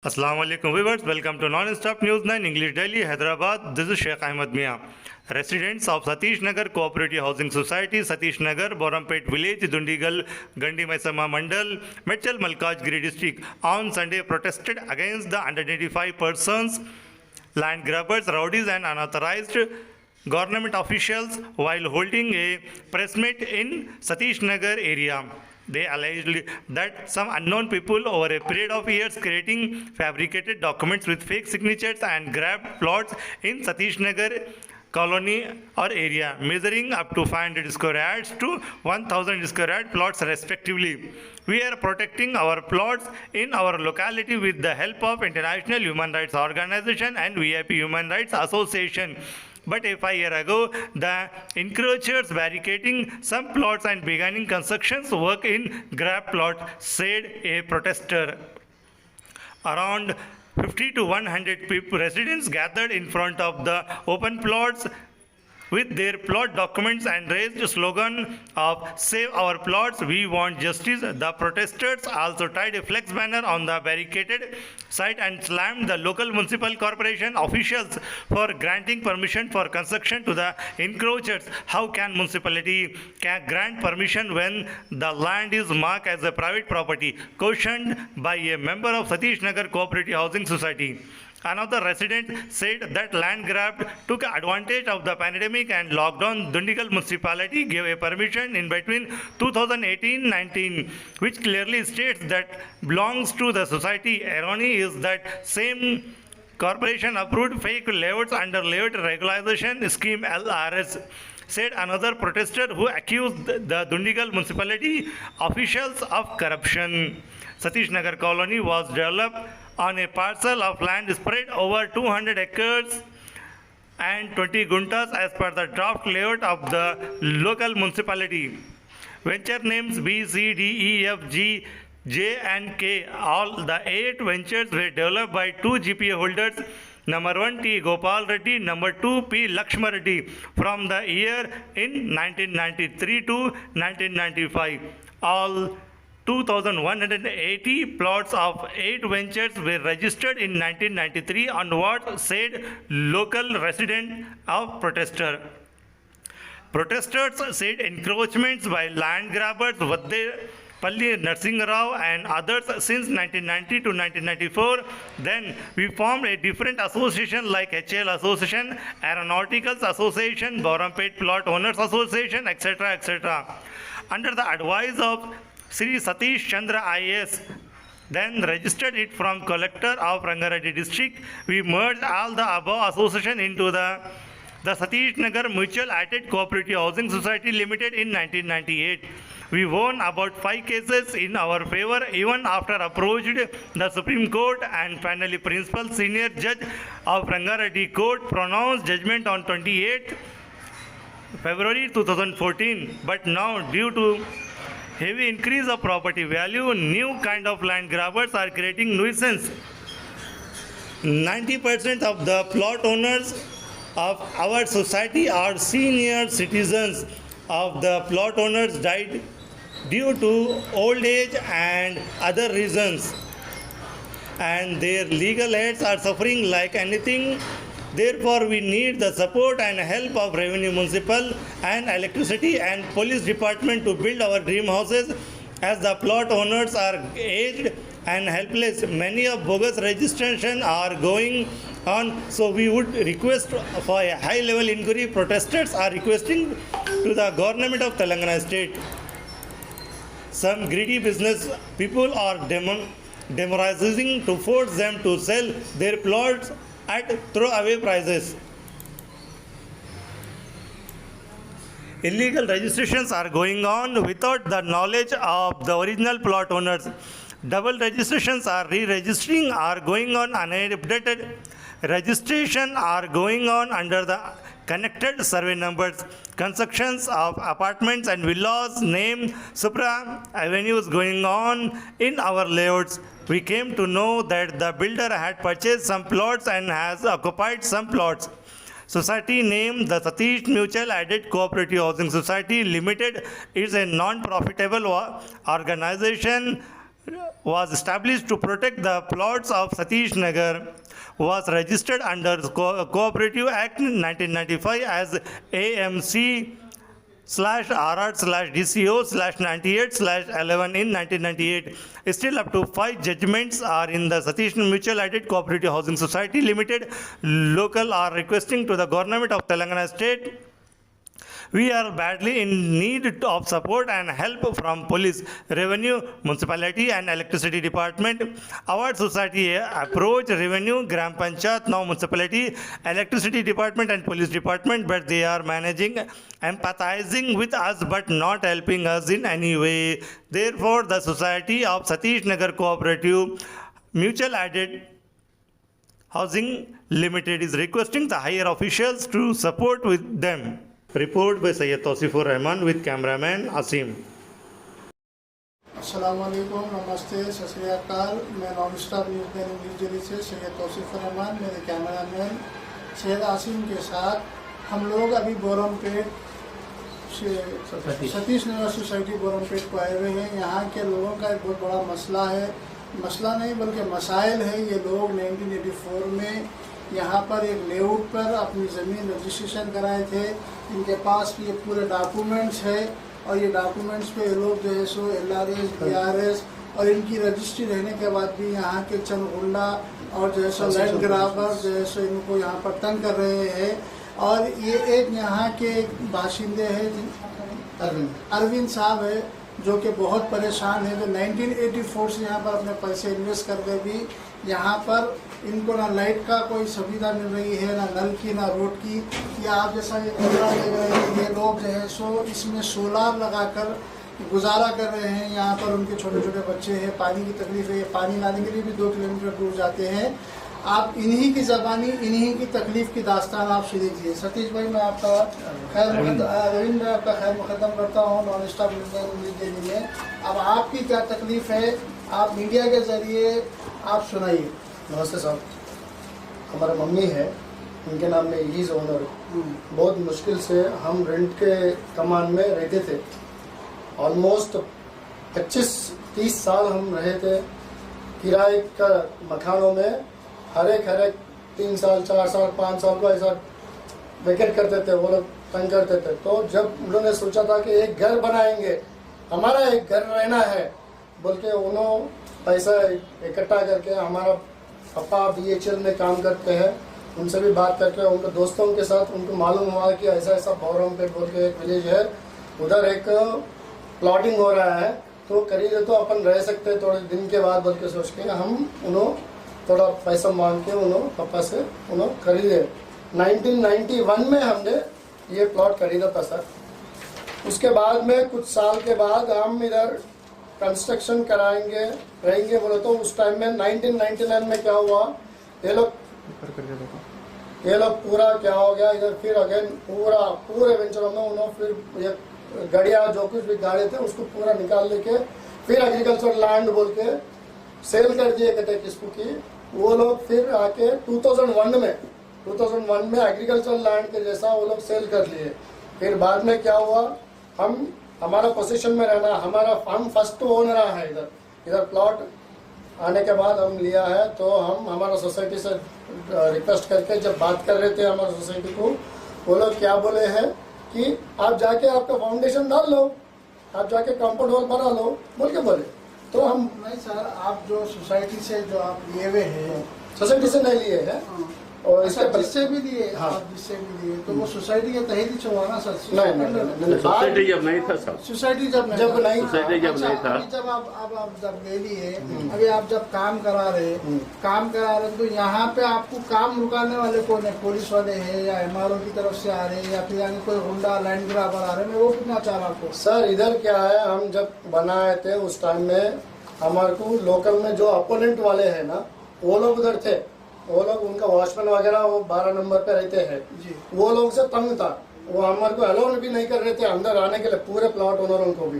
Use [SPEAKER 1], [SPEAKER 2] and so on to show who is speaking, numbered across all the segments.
[SPEAKER 1] Assalamu alaikum viewers, welcome to Non-Stop News 9 English Daily, Hyderabad. This is Sheikh Ahmed Mia. Residents of Satish Nagar Cooperative Housing Society, Satish Nagar, Borampet Village, Dundigal, Gandi Maisama Mandal, Metchal Malkajgiri district on Sunday protested against the unidentified persons, land grabbers, rowdies and unauthorized government officials while holding a press meet in Satish Nagar area. They alleged that some unknown people over a period of years creating fabricated documents with fake signatures and grabbed plots in Satish Nagar colony or area measuring up to 500 square yards to 1000 square yard plots respectively. We are protecting our plots in our locality with the help of International Human Rights Organization and VIP Human Rights Association. But a 5 years ago, the encroachers barricading some plots and beginning constructions work in grab plot, said a protester. Around 50 to 100 people, residents gathered in front of the open plots with their plot documents and raised a slogan of "Save our plots, we want justice." The protesters also tied a flex banner on the barricaded site and slammed the local municipal corporation officials for granting permission for construction to the encroachers. How can municipality grant permission when the land is marked as a private property? Questioned by a member of Satish Nagar Cooperative Housing Society. Another resident said that land grab took advantage of the pandemic and lockdown. Dundigal municipality gave a permission in between 2018-19, which clearly states that belongs to the society. Irony is that same corporation approved fake layouts under layout regularization scheme LRS, said another protester who accused the Dundigal municipality officials of corruption. Satish Nagar colony was developed on a parcel of land spread over 200 acres and 20 guntas as per the draft layout of the local municipality. Venture names B, C, D, E, F, G, J and K. All the 8 ventures were developed by 2 GPA holders. Number 1 T. Gopal Reddy, number 2 P. Lakshma Reddy from the year in 1993 to 1995. All 2,180 plots of 8 ventures were registered in 1993 onward, said local resident of protester. Protesters said encroachments by land grabbers Palli Narsingh Rao and others since 1990 to 1994. Then we formed a different association like HL Association, Aeronauticals Association, Borampet Plot Owners Association, etc. etc. Under the advice of Sri Satish Chandra IAS, then registered it from collector of Rangareddy district. We merged all the above association into the Satish Nagar Mutual Aided Cooperative Housing Society Limited in 1998. We won about 5 cases in our favor even after approached the Supreme Court, and finally Principal Senior Judge of Rangareddy Court pronounced judgment on 28 February 2014. But now, due to heavy increase of property value, new kind of land grabbers are creating nuisance. 90% of the plot owners of our society are senior citizens. Of the plot owners died due to old age and other reasons, and their legal heads are suffering like anything. Therefore, we need the support and help of revenue, municipal and electricity and police department to build our dream houses, as the plot owners are aged and helpless. Many of bogus registration are going on, so we would request for a high level inquiry. Protesters are requesting to the government of Telangana state. Some greedy business people are demonizing to force them to sell their plots at throwaway prices. Illegal registrations are going on without the knowledge of the original plot owners. Double registrations are re-registering are going on unupdated. Registration are going on under the connected survey numbers. Constructions of apartments and villas named Supra Avenues going on in our layouts. We came to know that the builder had purchased some plots and has occupied some plots. Society named the Satish Mutual Aided Cooperative Housing Society Limited is a non-profitable organization was established to protect the plots of Satish Nagar was registered under Cooperative Act 1995 as AMC/RR/DCO/98/11 in 1998. Still up to 5 judgments are in the Satish Mutual Aided Cooperative Housing Society Limited local are requesting to the government of Telangana state. We are badly in need of support and help from police, revenue, municipality and electricity department. Our society approach revenue, Gram Panchayat, now municipality, electricity department and police department, but they are managing, empathizing with us but not helping us in any way. Therefore, the Society of Satish Nagar Cooperative Mutual Aided Housing Limited is requesting the higher officials to support with them. Report by Sayyid Tawsifur Rahman with cameraman Asim.
[SPEAKER 2] अस्सलाम वालेकुम, नमस्ते, सत श्री अकाल। मैं non stop news English Delhi से सैयद तौसीफुर रहमान, मेरे cameraman Syed Asim के साथ हम लोग अभी बोरमपेट से सतीश नगर सोसाइटी बोरमपेट को आए हुए हैं। यहाँ के लोगों का एक बहुत बड़ा मसला है, मसला नहीं बल्कि मसाइल है। ये लोग 1984 में यहाँ पर एक लेआउट पर अपनी ज़मीन रजिस्ट्रेशन कराए थे। इनके पास ये पूरे डॉक्यूमेंट्स है और ये डॉक्यूमेंट्स पे ये लोग जो है सो LRS, BRS और इनकी रजिस्ट्री रहने के बाद भी यहाँ के चंद गुंडा और जो है सो लैंड ग्राबर जो है सो इनको यहाँ पर तंग कर रहे हैं। और ये एक यहाँ के बाशिंदे हैं अरविंद साहब है जो कि बहुत परेशान है, जो 1984 से यहाँ पर अपने पैसे इन्वेस्ट करके भी यहाँ पर इनको ना लाइट का कोई सुविधा मिल रही है, ना नल की, ना रोड की। या आप जैसा ये कमरा ले रहे हैं, ये लोग जो है सो इसमें सोलार लगाकर गुजारा कर रहे हैं। यहाँ पर उनके छोटे छोटे बच्चे हैं, पानी की तकलीफ है, पानी लाने के लिए भी 2 किलोमीटर दूर जाते हैं। आप इन्हीं की ज़बानी, इन्हीं की तकलीफ़ की दास्तान आप सुनिए। सतीश भाई, मैं आपका रविंद्र मैं आपका खैर मुकदम करता हूँ नॉन स्टॉप न्यूज़ दिल्ली में। अब आपकी क्या तकलीफ़ है, आप मीडिया के ज़रिए आप सुनाइए।
[SPEAKER 3] नमस्ते साहब, हमारा मम्मी है, उनके नाम में ईज ओनर। बहुत मुश्किल से हम रेंट के कमान में रहते थे। ऑलमोस्ट 25-30 साल हम रहे थे किराए का मकानों में। हर एक 3 साल, 4 साल, 5 साल को ऐसा वेकेट करते थे, वो लोग तंग करते थे। तो जब उन्होंने सोचा था कि एक घर बनाएंगे, हमारा एक घर रहना है बोल के उन्होंने पैसा इकट्ठा करके, हमारा पापा BHL में काम करते हैं, उनसे भी बात करके उनके दोस्तों के साथ उनको मालूम हुआ कि ऐसा ऐसा बोरमपेट बोल के एक विलेज है, उधर एक प्लॉटिंग हो रहा है, तो खरीदे तो अपन रह सकते हैं थोड़े दिन के बाद बोल के सोच के हम उन्होंने थोड़ा पैसा मांग के उन्होंने पापा से उन्होंने खरीदे। 1991 में हमने ये प्लॉट खरीदा था सर। उसके बाद में कुछ साल के बाद हम इधर कंस्ट्रक्शन कराएंगे रहेंगे बोले, तो उस टाइम में 1999 में क्या हुआ, ये लोग पूरा क्या हो गया इधर, फिर अगेन पूरे वेंचरों में उन्होंने फिर ये गड़िया जो कुछ भी गाड़े थे उसको पूरा निकाल लेके फिर एग्रीकल्चर लैंड बोल के सेल कर दिए कहते किसको की। वो लोग फिर आके 2001 में एग्रीकल्चर लैंड के जैसा वो लोग सेल कर लिए। फिर बाद में क्या हुआ, हमारा पोजीशन में रहना, हम फर्स्ट ओनर है इधर प्लॉट आने के बाद हम लिया है। तो हम हमारा सोसाइटी से रिक्वेस्ट करके जब बात कर रहे थे हमारे सोसाइटी को, वो लोग क्या बोले हैं कि आप जाके आपका फाउंडेशन डाल लो, आप जाके कंपाउंड वॉल बना लो बोल के बोले। तो हम
[SPEAKER 2] नहीं सर, आप जो सोसाइटी से जो आप लिए हुए हैं,
[SPEAKER 3] सोसाइटी से नहीं लिए हैं और इसके
[SPEAKER 2] जिससे भी लिए,
[SPEAKER 3] हाँ,
[SPEAKER 2] आप जिससे भी लिए तो वो सोसाइटी के तहत ही हुआ ना सर?
[SPEAKER 3] नहीं,
[SPEAKER 4] सोसाइटी जब नहीं था सर,
[SPEAKER 2] सोसाइटी जब नहीं
[SPEAKER 4] सोसाइटी जब
[SPEAKER 2] अच्छा,
[SPEAKER 4] नहीं था,
[SPEAKER 2] अभी जब आप जब ले लिए, अभी आप जब काम करा रहे तो यहाँ पे आपको काम रुकाने वाले कौन है? पुलिस वाले हैं या MRO की तरफ से आ रहे हैं या फिर यानी कोई गुंडा लैंड ग्राबर आ रहे हैं? मैं वो पूछना चाह रहा आपको
[SPEAKER 3] सर। इधर क्या है, हम जब बनाए थे उस टाइम में हमारे को लोकल में जो अपोनेंट वाले हैं ना, वो लोग उधर थे, वो लोग उनका वॉचमैन वगैरह वो 12 नंबर पे रहते हैं, वो लोग से तंग था, वो हमारे को अलाउ भी नहीं कर रहे थे अंदर आने के लिए, पूरे प्लॉट ओनरों को भी।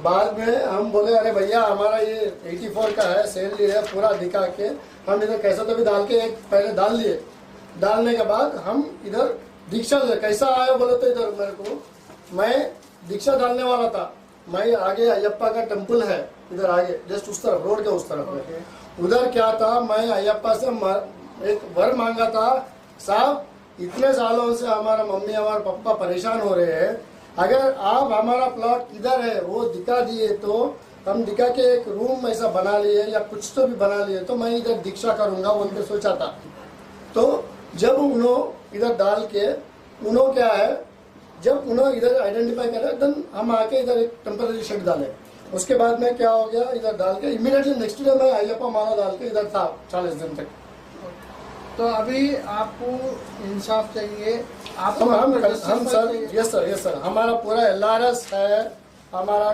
[SPEAKER 3] बाद में हम बोले अरे भैया हमारा ये 84 का है, सेल लिए है, पूरा दिखा के हम इधर कैसा तो भी डाल के एक पहले डाल लिए। डालने के बाद हम इधर दीक्षा कैसा आया बोले तो इधर मेरे को, मैं दीक्षा डालने वाला था मैं आगे अयप्पा का टेम्पल है इधर आगे जस्ट उस तरफ रोड के उस तरफ में, उधर क्या था मैं अयप्पा से एक वर मांगा था, साहब इतने सालों से हमारा मम्मी हमारा पापा परेशान हो रहे हैं, अगर आप हमारा प्लॉट इधर है वो दिखा दिए तो हम दिखा के एक रूम ऐसा बना लिए या कुछ तो भी बना लिए तो मैं इधर दीक्षा करूंगा बोल के सोचा था। तो जब उन्होंने इधर डाल के उन्होंने क्या है, जब उन्होंने इधर आइडेंटिफाई करा देन हम आके इधर एक टेम्पररी शेड डाले, उसके बाद में क्या हो गया इधर डाल के इमीडिएटली नेक्स्ट डे मैं अयप्पा माला डाल के इधर था 40 दिन तक।
[SPEAKER 2] तो अभी आपको इंसाफ चाहिए, आपको
[SPEAKER 3] हम सर यस सर हमारा पूरा LRS है, हमारा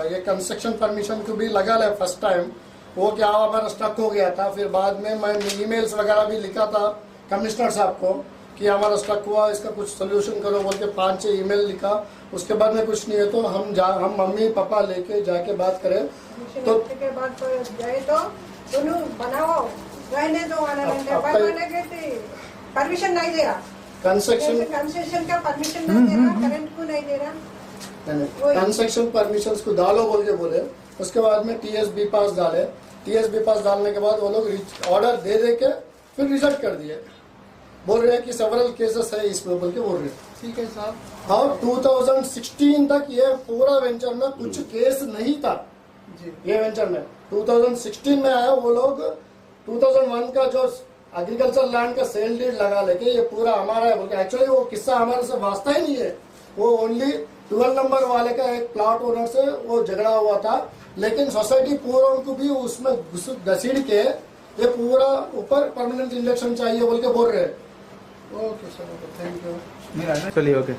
[SPEAKER 3] ये कंस्ट्रक्शन परमिशन को भी लगा ले फर्स्ट टाइम, वो क्या हमारा स्टक हो गया था, फिर बाद में मैं ईमेल्स वगैरह भी लिखा था कमिश्नर साहब को कि हमारा स्टक हुआ, इसका कुछ सोल्यूशन करो बोल के 5-6 ईमेल लिखा, उसके बाद में कुछ नहीं है तो हम मम्मी पापा लेके जाके बात करें तो
[SPEAKER 5] के बाद तो गए तो दोनों बनाओ रहने दो परमिशन नहीं दे रहा, कंस्ट्रक्शन का परमिशन नहीं दे रहा, करंट को नहीं दे रहा,
[SPEAKER 3] कंस्ट्रक्शन परमिशन को डालो बोल के बोले, उसके बाद में TSB पास डाले, TSB पास डालने के बाद वो लोग ऑर्डर दे के फिर रिजेक्ट कर दिए, बोल रहे हैं कि सेवरल केसेस है इसमें बोल के बोल रहे हैं।
[SPEAKER 2] ठीक है साहब।
[SPEAKER 3] और 2016 तक ये पूरा वेंचर में कुछ केस नहीं था
[SPEAKER 2] जी,
[SPEAKER 3] ये वेंचर में 2016 में आया, वो लोग 2001 का जो एग्रीकल्चर लैंड का सेल डीड लगा लेके ये पूरा हमारा है बोल के, एक्चुअली वो किस्सा हमारे से वास्ता ही नहीं है, वो ओनली 12 नंबर वाले का एक प्लॉट ओनर से वो झगड़ा हुआ था, लेकिन सोसाइटी पूरा उनको भी उसमें घसीट के ये पूरा ऊपर परमानेंट इंजेक्शन चाहिए बोल के बोल रहे हैं।
[SPEAKER 2] Okay sir, okay, thank you.
[SPEAKER 6] चलिए ओके।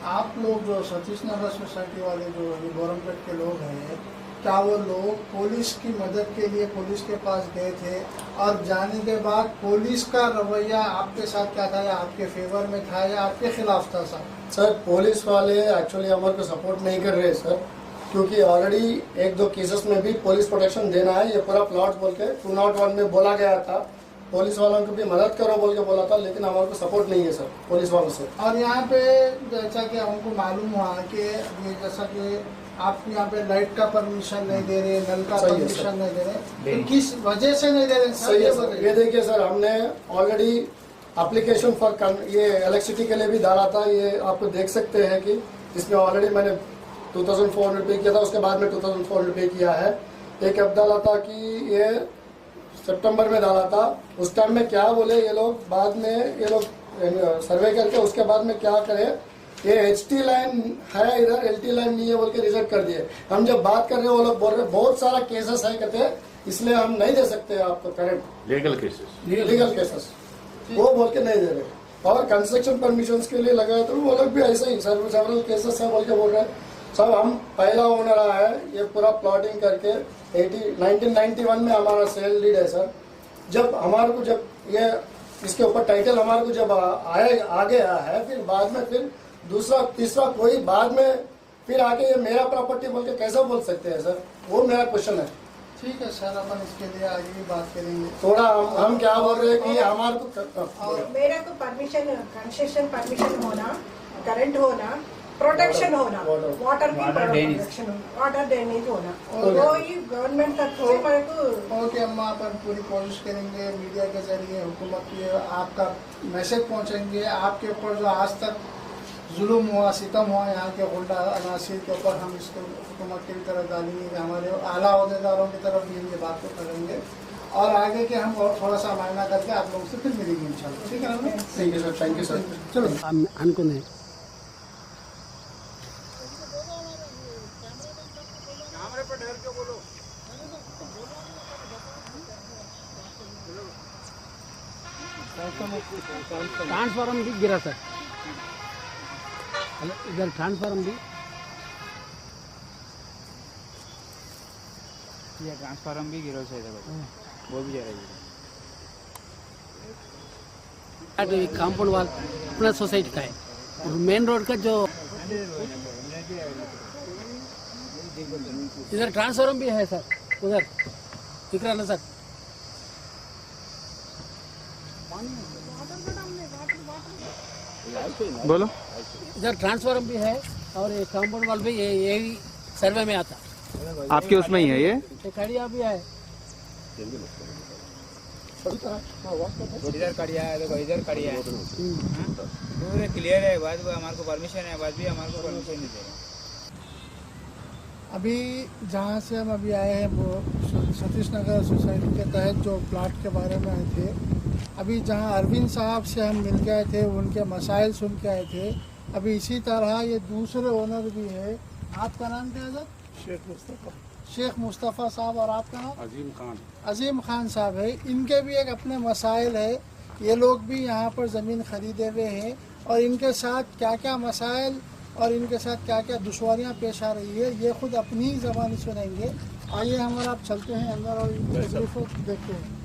[SPEAKER 2] आप लोग जो सतीश नगर सोसाइटी वाले जो ये बोरमपेट के लोग हैं, क्या वो लोग पुलिस की मदद के लिए पुलिस के पास गए थे और जाने के बाद पुलिस का रवैया आपके साथ क्या था, या आपके फेवर में था या आपके खिलाफ था सर?
[SPEAKER 3] सर पुलिस वाले एक्चुअली हमारे को सपोर्ट नहीं कर रहे सर, क्योंकि ऑलरेडी 1-2 केसेस में भी पुलिस प्रोटेक्शन देना है, ये पूरा प्लॉट बोल के 201 में बोला गया था, पुलिस वालों को भी मदद करो बोल के बोला था, लेकिन हमारे को सपोर्ट नहीं है सर पुलिस वालों से।
[SPEAKER 2] और यहाँ पे जैसा कि हमको मालूम हुआ कि ये जैसा कि आप यहाँ पे लाइट का परमिशन नहीं दे रहे, नल का परमिशन नहीं दे रहे, तो किस वजह से नहीं दे रहे?
[SPEAKER 3] सही है सर, ये देखिए सर हमने ऑलरेडी एप्लीकेशन फॉर ये इलेक्ट्रिसिटी के लिए भी डाला था, ये आपको देख सकते हैं कि इसमें ऑलरेडी मैंने 2400 पे किया था, उसके बाद में 2400 पे किया है। एक ऐप डाला था कि ये सितंबर में डाला था, उस टाइम में क्या बोले ये लोग, बाद में ये लोग सर्वे करके उसके बाद में क्या करें, ये HT लाइन है इधर LT लाइन नहीं है बोल के रिजेक्ट कर दिए। हम जब बात कर रहे हैं वो लोग बोल रहे बहुत सारा केसेस है कहते हैं, इसलिए हम नहीं दे सकते आपको करंट
[SPEAKER 4] लीगल
[SPEAKER 3] केसेस वो बोल के नहीं दे रहे। और कंस्ट्रक्शन परमिशन के लिए लगाए तो वो लोग भी ऐसे ही सेवरल केसेस है बोल के बोल रहे हैं। सब हम पहला ओनर है, ये पूरा प्लॉटिंग करके 1991 में हमारा सेल डीड है सर। जब हमारे को जब ये इसके ऊपर टाइटल हमारे को जब आ गया है, फिर बाद में फिर दूसरा तीसरा कोई बाद में फिर आके ये मेरा प्रॉपर्टी बोल के कैसे बोल सकते हैं सर, वो मेरा क्वेश्चन है।
[SPEAKER 2] ठीक है सर, अपन इसके लिए आगे भी बात करेंगे।
[SPEAKER 3] थोड़ा हम क्या बोल रहे हैं कि हमारे को
[SPEAKER 5] और मेरे को परमिशन, कंस्ट्रक्शन परमिशन होना, करंट होना, प्रोटेक्शन होना, वाटर की प्रोटेक्शन होना, वाटर ड्रेनेज होना, वो ही गवर्नमेंट तक हो मेरे को।
[SPEAKER 2] ओके अम्मा, अपन पूरी कोशिश करेंगे मीडिया के जरिए हुकूमत की आपका मैसेज पहुंचेंगे। आपके ऊपर जो आज तक जुल्म हुआ, सितम हुआ यहाँ के गुंडा अनासिर के ऊपर, हम इसको हुकूमत की तरफ डालेंगे, हमारे आला अहदेदारों की तरफ भी हम ये बात को करेंगे और आगे के हम और थोड़ा सा मायना करके आप लोगों से फिर मिलेंगे इंशाल्लाह। ठीक है ना?
[SPEAKER 3] ठीक है सर, थैंक यू सर।
[SPEAKER 2] चलो
[SPEAKER 7] అనుకున్నాయి ट्रांसफार्मर भी गिरा सर, इधर ट्रांसफार्मर भी,
[SPEAKER 6] ये ट्रांसफार्मर भी गिरो से वो भी जा रही है।
[SPEAKER 7] कंपाउंड वाल अपना सोसाइटी का है, और मेन रोड का जो इधर ट्रांसफार्मर भी है सर, उधर दिख रहा ना सर,
[SPEAKER 6] बोलो।
[SPEAKER 7] इधर ट्रांसफार्मर भी है, और ये कंपाउंड वाल भी यही सर्वे में आता।
[SPEAKER 6] आपके उसमें ही है ये?
[SPEAKER 7] ये खड़िया भी है,
[SPEAKER 6] इधर खड़िया है, देखो इधर खड़िया है, पूरे क्लियर है। बाद में हमारे को परमिशन है, बाद भी हमारे को परमिशन नहीं दे रहे।
[SPEAKER 2] अभी जहाँ से हम अभी आए हैं वो सतीश नगर सोसाइटी के तहत जो प्लाट के बारे में आए थे। अभी जहाँ अरविंद साहब से हम मिल के आए थे, उनके मसाइल सुन के आए थे। अभी इसी तरह ये दूसरे ओनर भी है। आपका नाम क्या है सर? शेख मुस्तफ़ा साहब। और आपका नाम? अजीम खान साहब है। इनके भी एक अपने मसाइल है। ये लोग भी यहाँ पर ज़मीन खरीदे हुए हैं और इनके साथ क्या क्या मसाइल और इनके साथ क्या क्या दुश्वारियाँ पेश आ रही है ये खुद अपनी ही ज़बानी सुनेंगे। आइए हम और आप चलते हैं अंदर और इनकी तकलीफ को देखते हैं।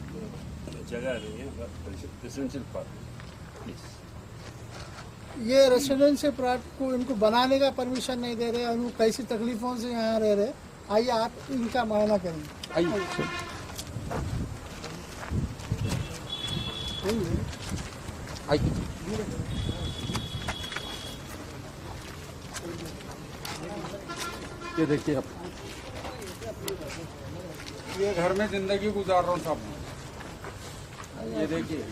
[SPEAKER 2] ये रेसिडेंशियल प्लॉट को इनको बनाने का परमिशन नहीं दे रहे और उनको कैसी तकलीफों से यहाँ रह रहे। आइए आप इनका मायना करेंगे।
[SPEAKER 8] ये देखिए, अब ये घर में जिंदगी गुजार रहा हूँ साहब। ये देखिए,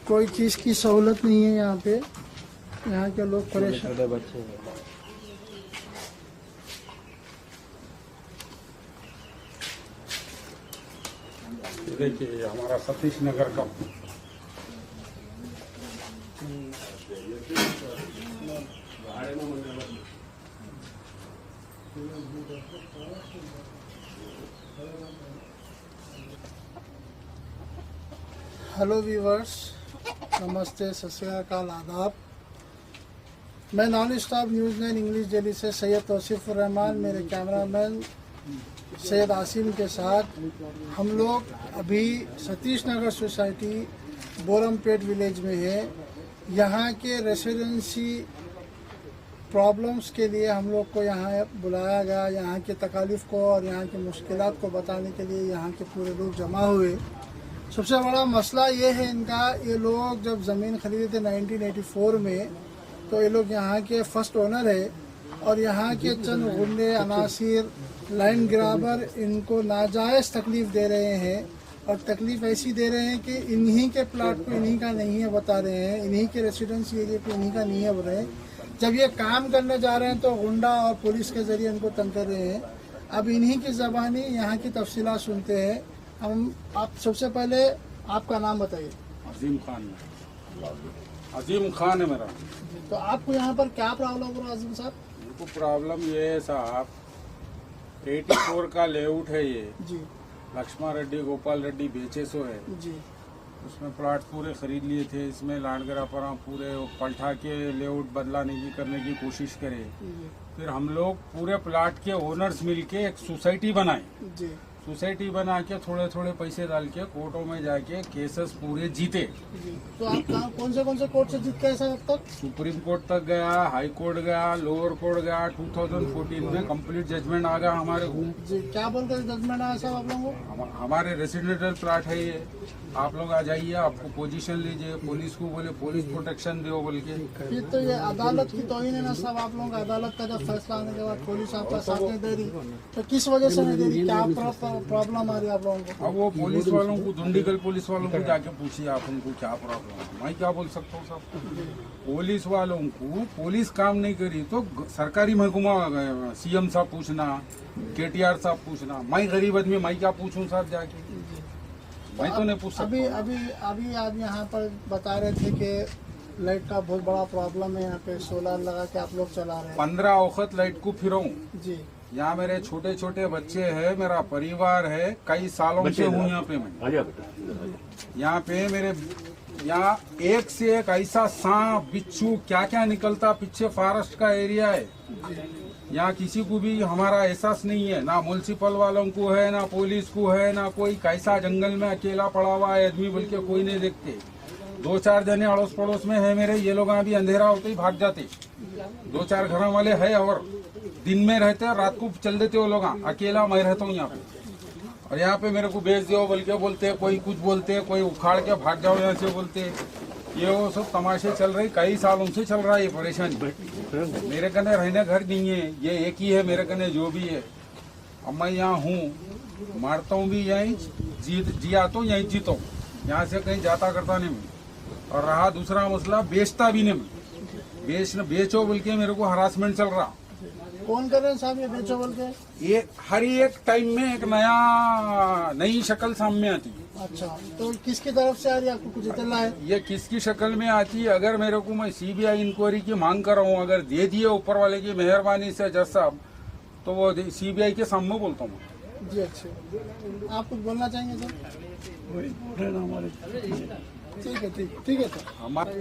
[SPEAKER 2] कोई चीज़ की सहूलत नहीं है यहाँ पे। यहाँ के लोग परेशान।
[SPEAKER 8] ये देखिए, ये हमारा सतीश नगर का
[SPEAKER 2] हेलो व्यूवर्स, नमस्ते, सत श्री अकाल, आदाब। मैं non stop news 9 English Delhi से सैयद तौसीफ रहमान, मेरे कैमरामैन सैयद आसिम के साथ हम लोग अभी सतीश नगर सोसाइटी बोरमपेट विलेज में है। यहाँ के रेसिडेंसी प्रॉब्लम्स के लिए हम लोग को यहाँ बुलाया गया। यहाँ की तकालीफ को और यहाँ की मुश्किलात को बताने के लिए यहाँ के पूरे लोग जमा हुए। सबसे बड़ा मसला ये है इनका, ये लोग जब ज़मीन खरीदे थे 1984 में, तो ये लोग यहाँ के फर्स्ट ओनर है और यहाँ के चंद गुंडे, अनासिर, लाइन ग्राबर इनको नाजायज़ तकलीफ़ दे रहे हैं। और तकलीफ़ ऐसी दे रहे हैं कि इन्हीं के प्लाट को इन्हीं का नहीं है बता रहे हैं, इन्हीं के रेसिडेंसी एरिया को इन्हीं का नहीं है बोल रहे हैं। जब ये काम करने जा रहे हैं तो गुंडा और पुलिस के ज़रिए इनको तंग कर रहे हैं। अब इन्हीं की ज़बानी यहाँ की तफसीलात सुनते हैं हम। आप सबसे पहले आपका नाम बताइए।
[SPEAKER 8] अजीम खान है। अजीम खान है मेरा।
[SPEAKER 2] तो आपको यहाँ पर क्या प्रॉब्लम हो रहा है अजीम साहब?
[SPEAKER 8] इनको प्रॉब्लम ये है साहब, 84 का लेआउट है ये।
[SPEAKER 2] जी
[SPEAKER 8] लक्ष्मण रेड्डी, गोपाल रेड्डी बेचे सो है।
[SPEAKER 2] जी।
[SPEAKER 8] उसमें प्लाट पूरे खरीद लिए थे। इसमें लांडगरा पर पूरे पलटा के लेआउट बदलाने की करने की कोशिश करे। फिर हम लोग पूरे प्लाट के ओनर्स मिलके एक सोसाइटी बनाए।
[SPEAKER 2] जी।
[SPEAKER 8] सोसाइटी बना के थोड़े थोड़े पैसे डाल के कोर्टों में जाके केसेस पूरे जीते।
[SPEAKER 2] तो आप कौन से कोर्ट से जीत गए सर अब तक?
[SPEAKER 8] सुप्रीम कोर्ट तक गया, हाई कोर्ट गया, लोअर कोर्ट गया। 2014 में कंप्लीट जजमेंट आ गया हमारे को।
[SPEAKER 2] जी, क्या बोलते हैं जजमेंट आया साहब आप लोगों को?
[SPEAKER 8] हमारे रेसिडेंशियल प्लाट है ये, आप लोग आ जाइए, आपको पोजीशन लीजिए। पुलिस को बोले पुलिस प्रोटेक्शन दो बोल के।
[SPEAKER 2] फिर तो ये अदालत की तौहीन है ना साहब आप लोगों का। अदालत का जब फैसला आने के बाद पुलिस आपका साथ नहीं दे रही, तो किस वजह से नहीं दे रही? क्या प्रॉब्लम आ रही है आप लोगों को?
[SPEAKER 8] अब वो पुलिस वालों को, दुंडीगल पुलिस वालों को जाके पूछिए आप उनको क्या प्रॉब्लम है। मैं क्या बोल सकता हूँ साहब? पुलिस वालों को पुलिस काम नहीं करी तो सरकारी महकमा सीएम साहब पूछना, KTR साहब पूछना। मैं गरीब आदमी, मैं क्या पूछूं साहब जाके? मैं तो नहीं पूछ सकता।
[SPEAKER 2] अभी आप यहाँ पर बता रहे थे कि लाइट का बहुत बड़ा प्रॉब्लम है यहाँ पे, सोलर लगा के आप लोग चला रहे हैं।
[SPEAKER 8] 15 वक्त लाइट को फिराऊं।
[SPEAKER 2] जी।
[SPEAKER 8] यहाँ मेरे छोटे छोटे बच्चे हैं, मेरा परिवार है, कई सालों से हूँ यहाँ पे मैं। यहाँ पे मेरे यहाँ एक से एक ऐसा सांप, बिच्छू, क्या क्या निकलता। पीछे फॉरेस्ट का एरिया है। यहाँ किसी को भी हमारा एहसास नहीं है, ना म्युनिसिपल वालों को है, ना पुलिस को है, ना कोई। कैसा जंगल में अकेला पड़ा हुआ है आदमी, बल्कि कोई नहीं देखते। 2-4 जने अड़ोस पड़ोस में है मेरे, ये लोग अभी अंधेरा होते ही भाग जाते। 2-4 घर वाले है और दिन में रहते, रात को चल देते वो लोग। अकेला मैं रहता हूँ यहाँ पे। और यहाँ पे मेरे को बेच दो बोल के बोलते हैं, कोई कुछ बोलते हैं, कोई उखाड़ के भाग जाओ यहाँ से बोलते हैं। ये वो सब तमाशे चल रहे, कई सालों से चल रहा है ये परेशानी। मेरे कने रहने घर नहीं है, ये एक ही है मेरे कने जो भी है। अब मैं यहाँ हूँ, मारता हूँ भी यहीं, जिया तो यहीं जीता हूँ, यहाँ से कहीं जाता करता नहीं मैं। और रहा दूसरा मसला, बेचता भी नहीं मैं, बेचो बोल के मेरे को हरासमेंट चल रहा।
[SPEAKER 2] कौन कर रहे हैं साहब ये बेचो बोल के?
[SPEAKER 8] ये हर एक टाइम में एक नई शक्ल सामने आती है।
[SPEAKER 2] अच्छा, तो किसकी तरफ से आ रही है, आपको कुछ इतना है?
[SPEAKER 8] ये किसकी शक्ल में आती है? अगर मेरे को, मैं सीबीआई इंक्वायरी की मांग कर रहा हूँ, अगर दे दिए ऊपर वाले की मेहरबानी से जज साहब, तो वो सीबीआई के सामने बोलता हूँ।
[SPEAKER 2] जी अच्छा, आप कुछ बोलना चाहेंगे सर? ठीक है सर।
[SPEAKER 8] हमारे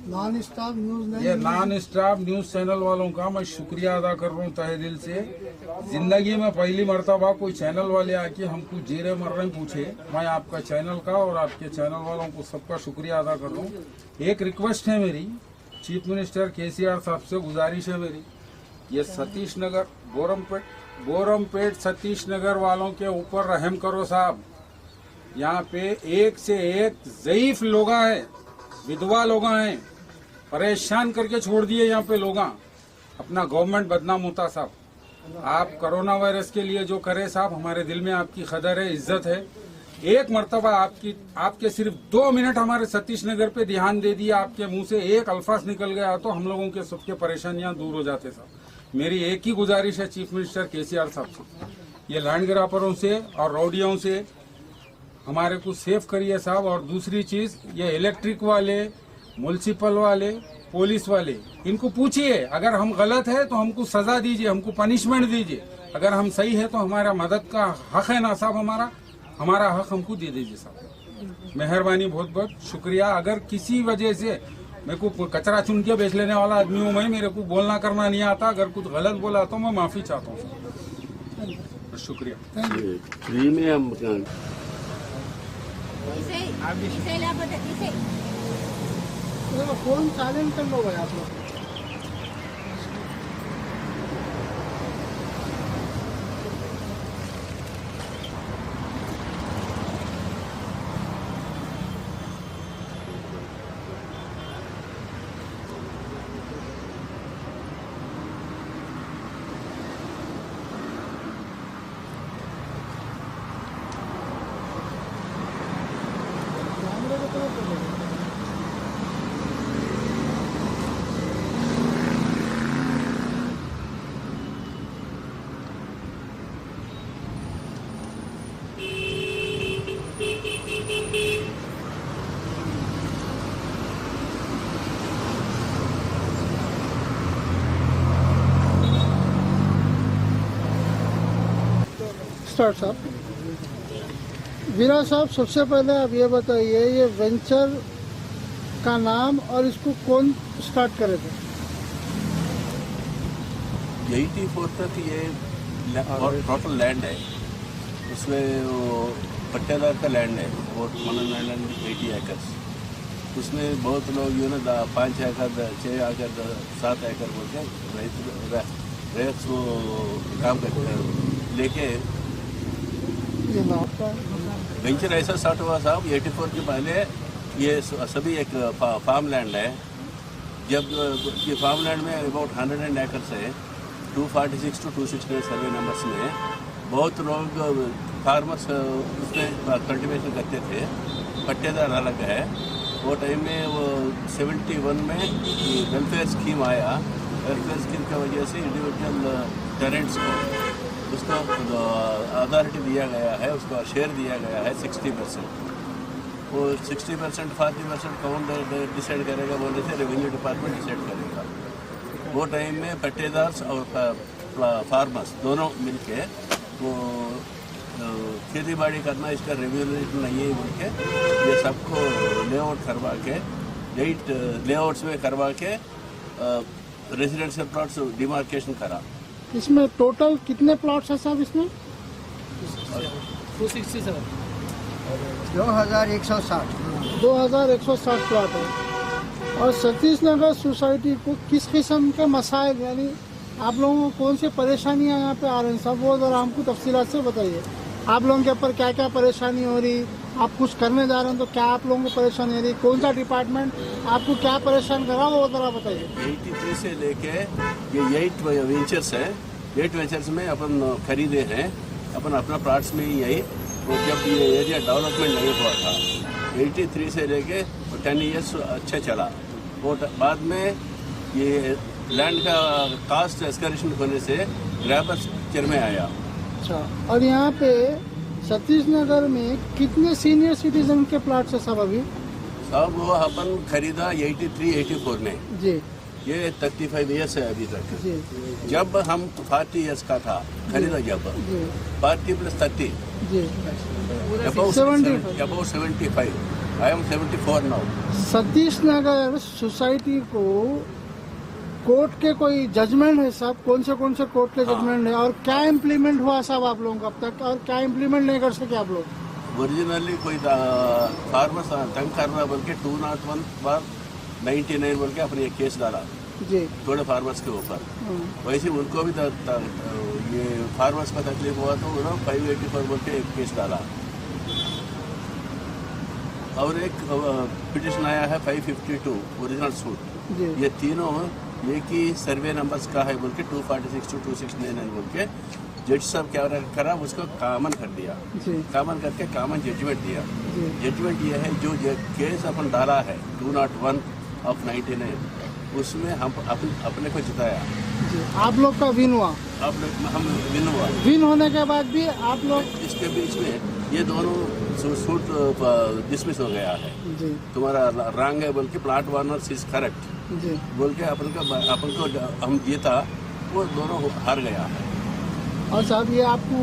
[SPEAKER 2] नॉन स्टॉप न्यूज,
[SPEAKER 8] ये नॉन स्टॉप न्यूज चैनल वालों का मैं शुक्रिया अदा कर रहा हूँ तहे दिल से। जिंदगी में पहली मर्तबा कोई चैनल वाले आके हमको जीरे मर रहे पूछे। मैं आपका चैनल का और आपके चैनल वालों को सबका शुक्रिया अदा कर रहा हूँ। एक रिक्वेस्ट है मेरी, चीफ मिनिस्टर केसीआर साहब से गुजारिश है मेरी, ये सतीश नगर बोरमपेट सतीश नगर वालों के ऊपर रहम करो साहब। यहाँ पे एक से एक ज़ईफ लोग हैं, विधवा लोग हैं, परेशान करके छोड़ दिए यहाँ पे लोग। अपना गवर्नमेंट बदनाम होता साहब। आप कोरोना वायरस के लिए जो करे साहब, हमारे दिल में आपकी कदर है, इज्जत है। एक मर्तबा आपके सिर्फ 2 मिनट हमारे सतीश नगर पे ध्यान दे दिया, आपके मुंह से एक अल्फाज निकल गया तो हम लोगों के सबके परेशानियां दूर हो जाते साहब। मेरी एक ही गुजारिश है चीफ मिनिस्टर केसीआर साहब से, ये लैंड ग्राफरों से और रौडियों से हमारे को सेफ करिए साहब। और दूसरी चीज, ये इलेक्ट्रिक वाले, म्युनिसिपल वाले, पुलिस वाले, इनको पूछिए, अगर हम गलत है तो हमको सजा दीजिए, हमको पनिशमेंट दीजिए। अगर हम सही है तो हमारा मदद का हक है ना साहब, हमारा हक हमको दे दीजिए साहब। मेहरबानी, बहुत बहुत शुक्रिया। अगर किसी वजह से मेरे को कचरा चुन के बेच लेने वाला आदमी हूँ मैं, मेरे को बोलना करना नहीं आता, अगर कुछ गलत बोला तो मैं माफी चाहता हूँ। शुक्रिया।
[SPEAKER 4] फ्री में हम
[SPEAKER 2] फोन साइलेंट कर लो भाई आप लोग। स्टार्ट साहब। वीरा साहब, सबसे पहले आप ये बताइए, ये वेंचर का नाम और इसको कौन स्टार्ट करे थे?
[SPEAKER 9] 84 तक ये टोटल लैंड है, उसमें वो पट्टेदार का लैंड है, वो 180 एकर्स। उसमें बहुत लोग ये ना 5 एकड़ 6 एकड़ 7 एकड़ बोल के रैत वो काम करते लेके वेंचर ऐसा स्टार्ट हुआ साहब। 84 के पहले ये सभी एक फार्म लैंड है। जब ये फार्म लैंड में अबाउट 100 एकर्स है, 246 to 269 सर्वे नंबर्स में बहुत लोग फार्मर्स उसमें कल्टीवेशन करते थे। पट्टेदार अलग है। वो टाइम में वो 71 में वेलफेयर स्कीम आया। वेलफेयर स्कीम की वजह से इंडिविजुअल टेनेंट्स को उसको अथॉरिटी दिया गया है, उसको शेयर दिया गया है 60%। वो 60% 40% कौन डिसाइड करेगा बोलने से रेवेन्यू डिपार्टमेंट डिसाइड करेगा। वो टाइम में पट्टेदार और फार्मर्स दोनों मिलके वो खेती बाड़ी करना इसका रेगुलेशन नहीं है बोल के ये सबको लेआउट करवा के 8 लेआउट्स में करवा के रेजिडेंशियल प्लॉट्स डिमार्केशन करा।
[SPEAKER 2] इसमें टोटल कितने प्लॉट्स हैं साहब इसमें?
[SPEAKER 7] 267
[SPEAKER 2] 2160 प्लॉट है। और सतीश नगर सोसाइटी को किस किस्म के मसाइल, यानी आप लोगों को कौन सी परेशानियां यहाँ पे आ रही हैं साहब, वो ज़रा हमको तफसीलात से बताइए। आप लोगों के ऊपर क्या क्या परेशानी हो रही, आप कुछ करने जा रहे हैं तो क्या आप लोगों को परेशानी हो रही, कौन सा डिपार्टमेंट आपको क्या परेशान कर रहा है वो जरा बताइए।
[SPEAKER 9] 83 से लेके ये 8 वेंचर्स है, 8 वेंचर्स में अपन खरीदे हैं अपन अपना प्लॉट्स में ही यही। तो जब ये एरिया डेवलपमेंट नहीं हुआ था 83 से लेके 10 ईयर्स अच्छा चला। वो बाद में ये लैंड का कास्ट एस्केलेशन होने से ग्रैबर स्ट्रक्चर में आया।
[SPEAKER 2] अच्छा, और यहाँ पे सतीश नगर में कितने सीनियर सिटीजन के प्लॉट्स है सब अभी?
[SPEAKER 9] सब वो अपन खरीदा 83-84 में
[SPEAKER 2] जी,
[SPEAKER 9] ये 35 ईयर्स है अभी तक।
[SPEAKER 2] जी,
[SPEAKER 9] जब हम 40 ईयर्स का था खरीदा जब
[SPEAKER 2] जी,
[SPEAKER 9] 40 + 30
[SPEAKER 2] जी,
[SPEAKER 9] above
[SPEAKER 2] 75
[SPEAKER 9] above 75 I am 74 now।
[SPEAKER 2] Satish Nagar society को कोर्ट के कोई जजमेंट है साहब? कौन से कोर्ट के जजमेंट है और क्या इम्प्लीमेंट हुआ साहब आप लोगों का अब तक, और क्या इम्प्लीमेंट नहीं कर सके आप लोग?
[SPEAKER 9] ओरिजिनली कोई फार्मर्स तंग कर रहा बोल के 201/99 बोल के अपने एक केस डाला
[SPEAKER 2] जी,
[SPEAKER 9] थोड़े फार्मर्स के ऊपर। वैसे उनको भी ये फार्मर्स का तकलीफ हुआ तो उन्होंने 584 बोल के एक केस डाला। और एक पिटिशन आया है 552 ओरिजिनल सूट।
[SPEAKER 2] जी,
[SPEAKER 9] ये तीनों एक ही सर्वे नंबर्स का है बोल के 246 to 2699 बोल के जज साहब क्या करा उसको कॉमन कर दिया।
[SPEAKER 2] जी,
[SPEAKER 9] कॉमन करके कॉमन जजमेंट दिया।
[SPEAKER 2] जी,
[SPEAKER 9] जजमेंट ये है जो केस अपन डाला है 201/99 उसमें हम अपने को जिताया।
[SPEAKER 2] जी, आप लोग का विन हुआ?
[SPEAKER 9] अब हम विन हुआ।
[SPEAKER 2] विन होने के बाद भी आप लोग
[SPEAKER 9] इसके बीच में ये दोनों सूट डिसमिस हो गया है।
[SPEAKER 2] जी,
[SPEAKER 9] तुम्हारा रंग है बोल के प्लाट वार्नर्स इज करेक्ट
[SPEAKER 2] जी,
[SPEAKER 9] बोल के अपन को हम जीता, वो दोनों हार गया है।
[SPEAKER 2] और साहब ये आपको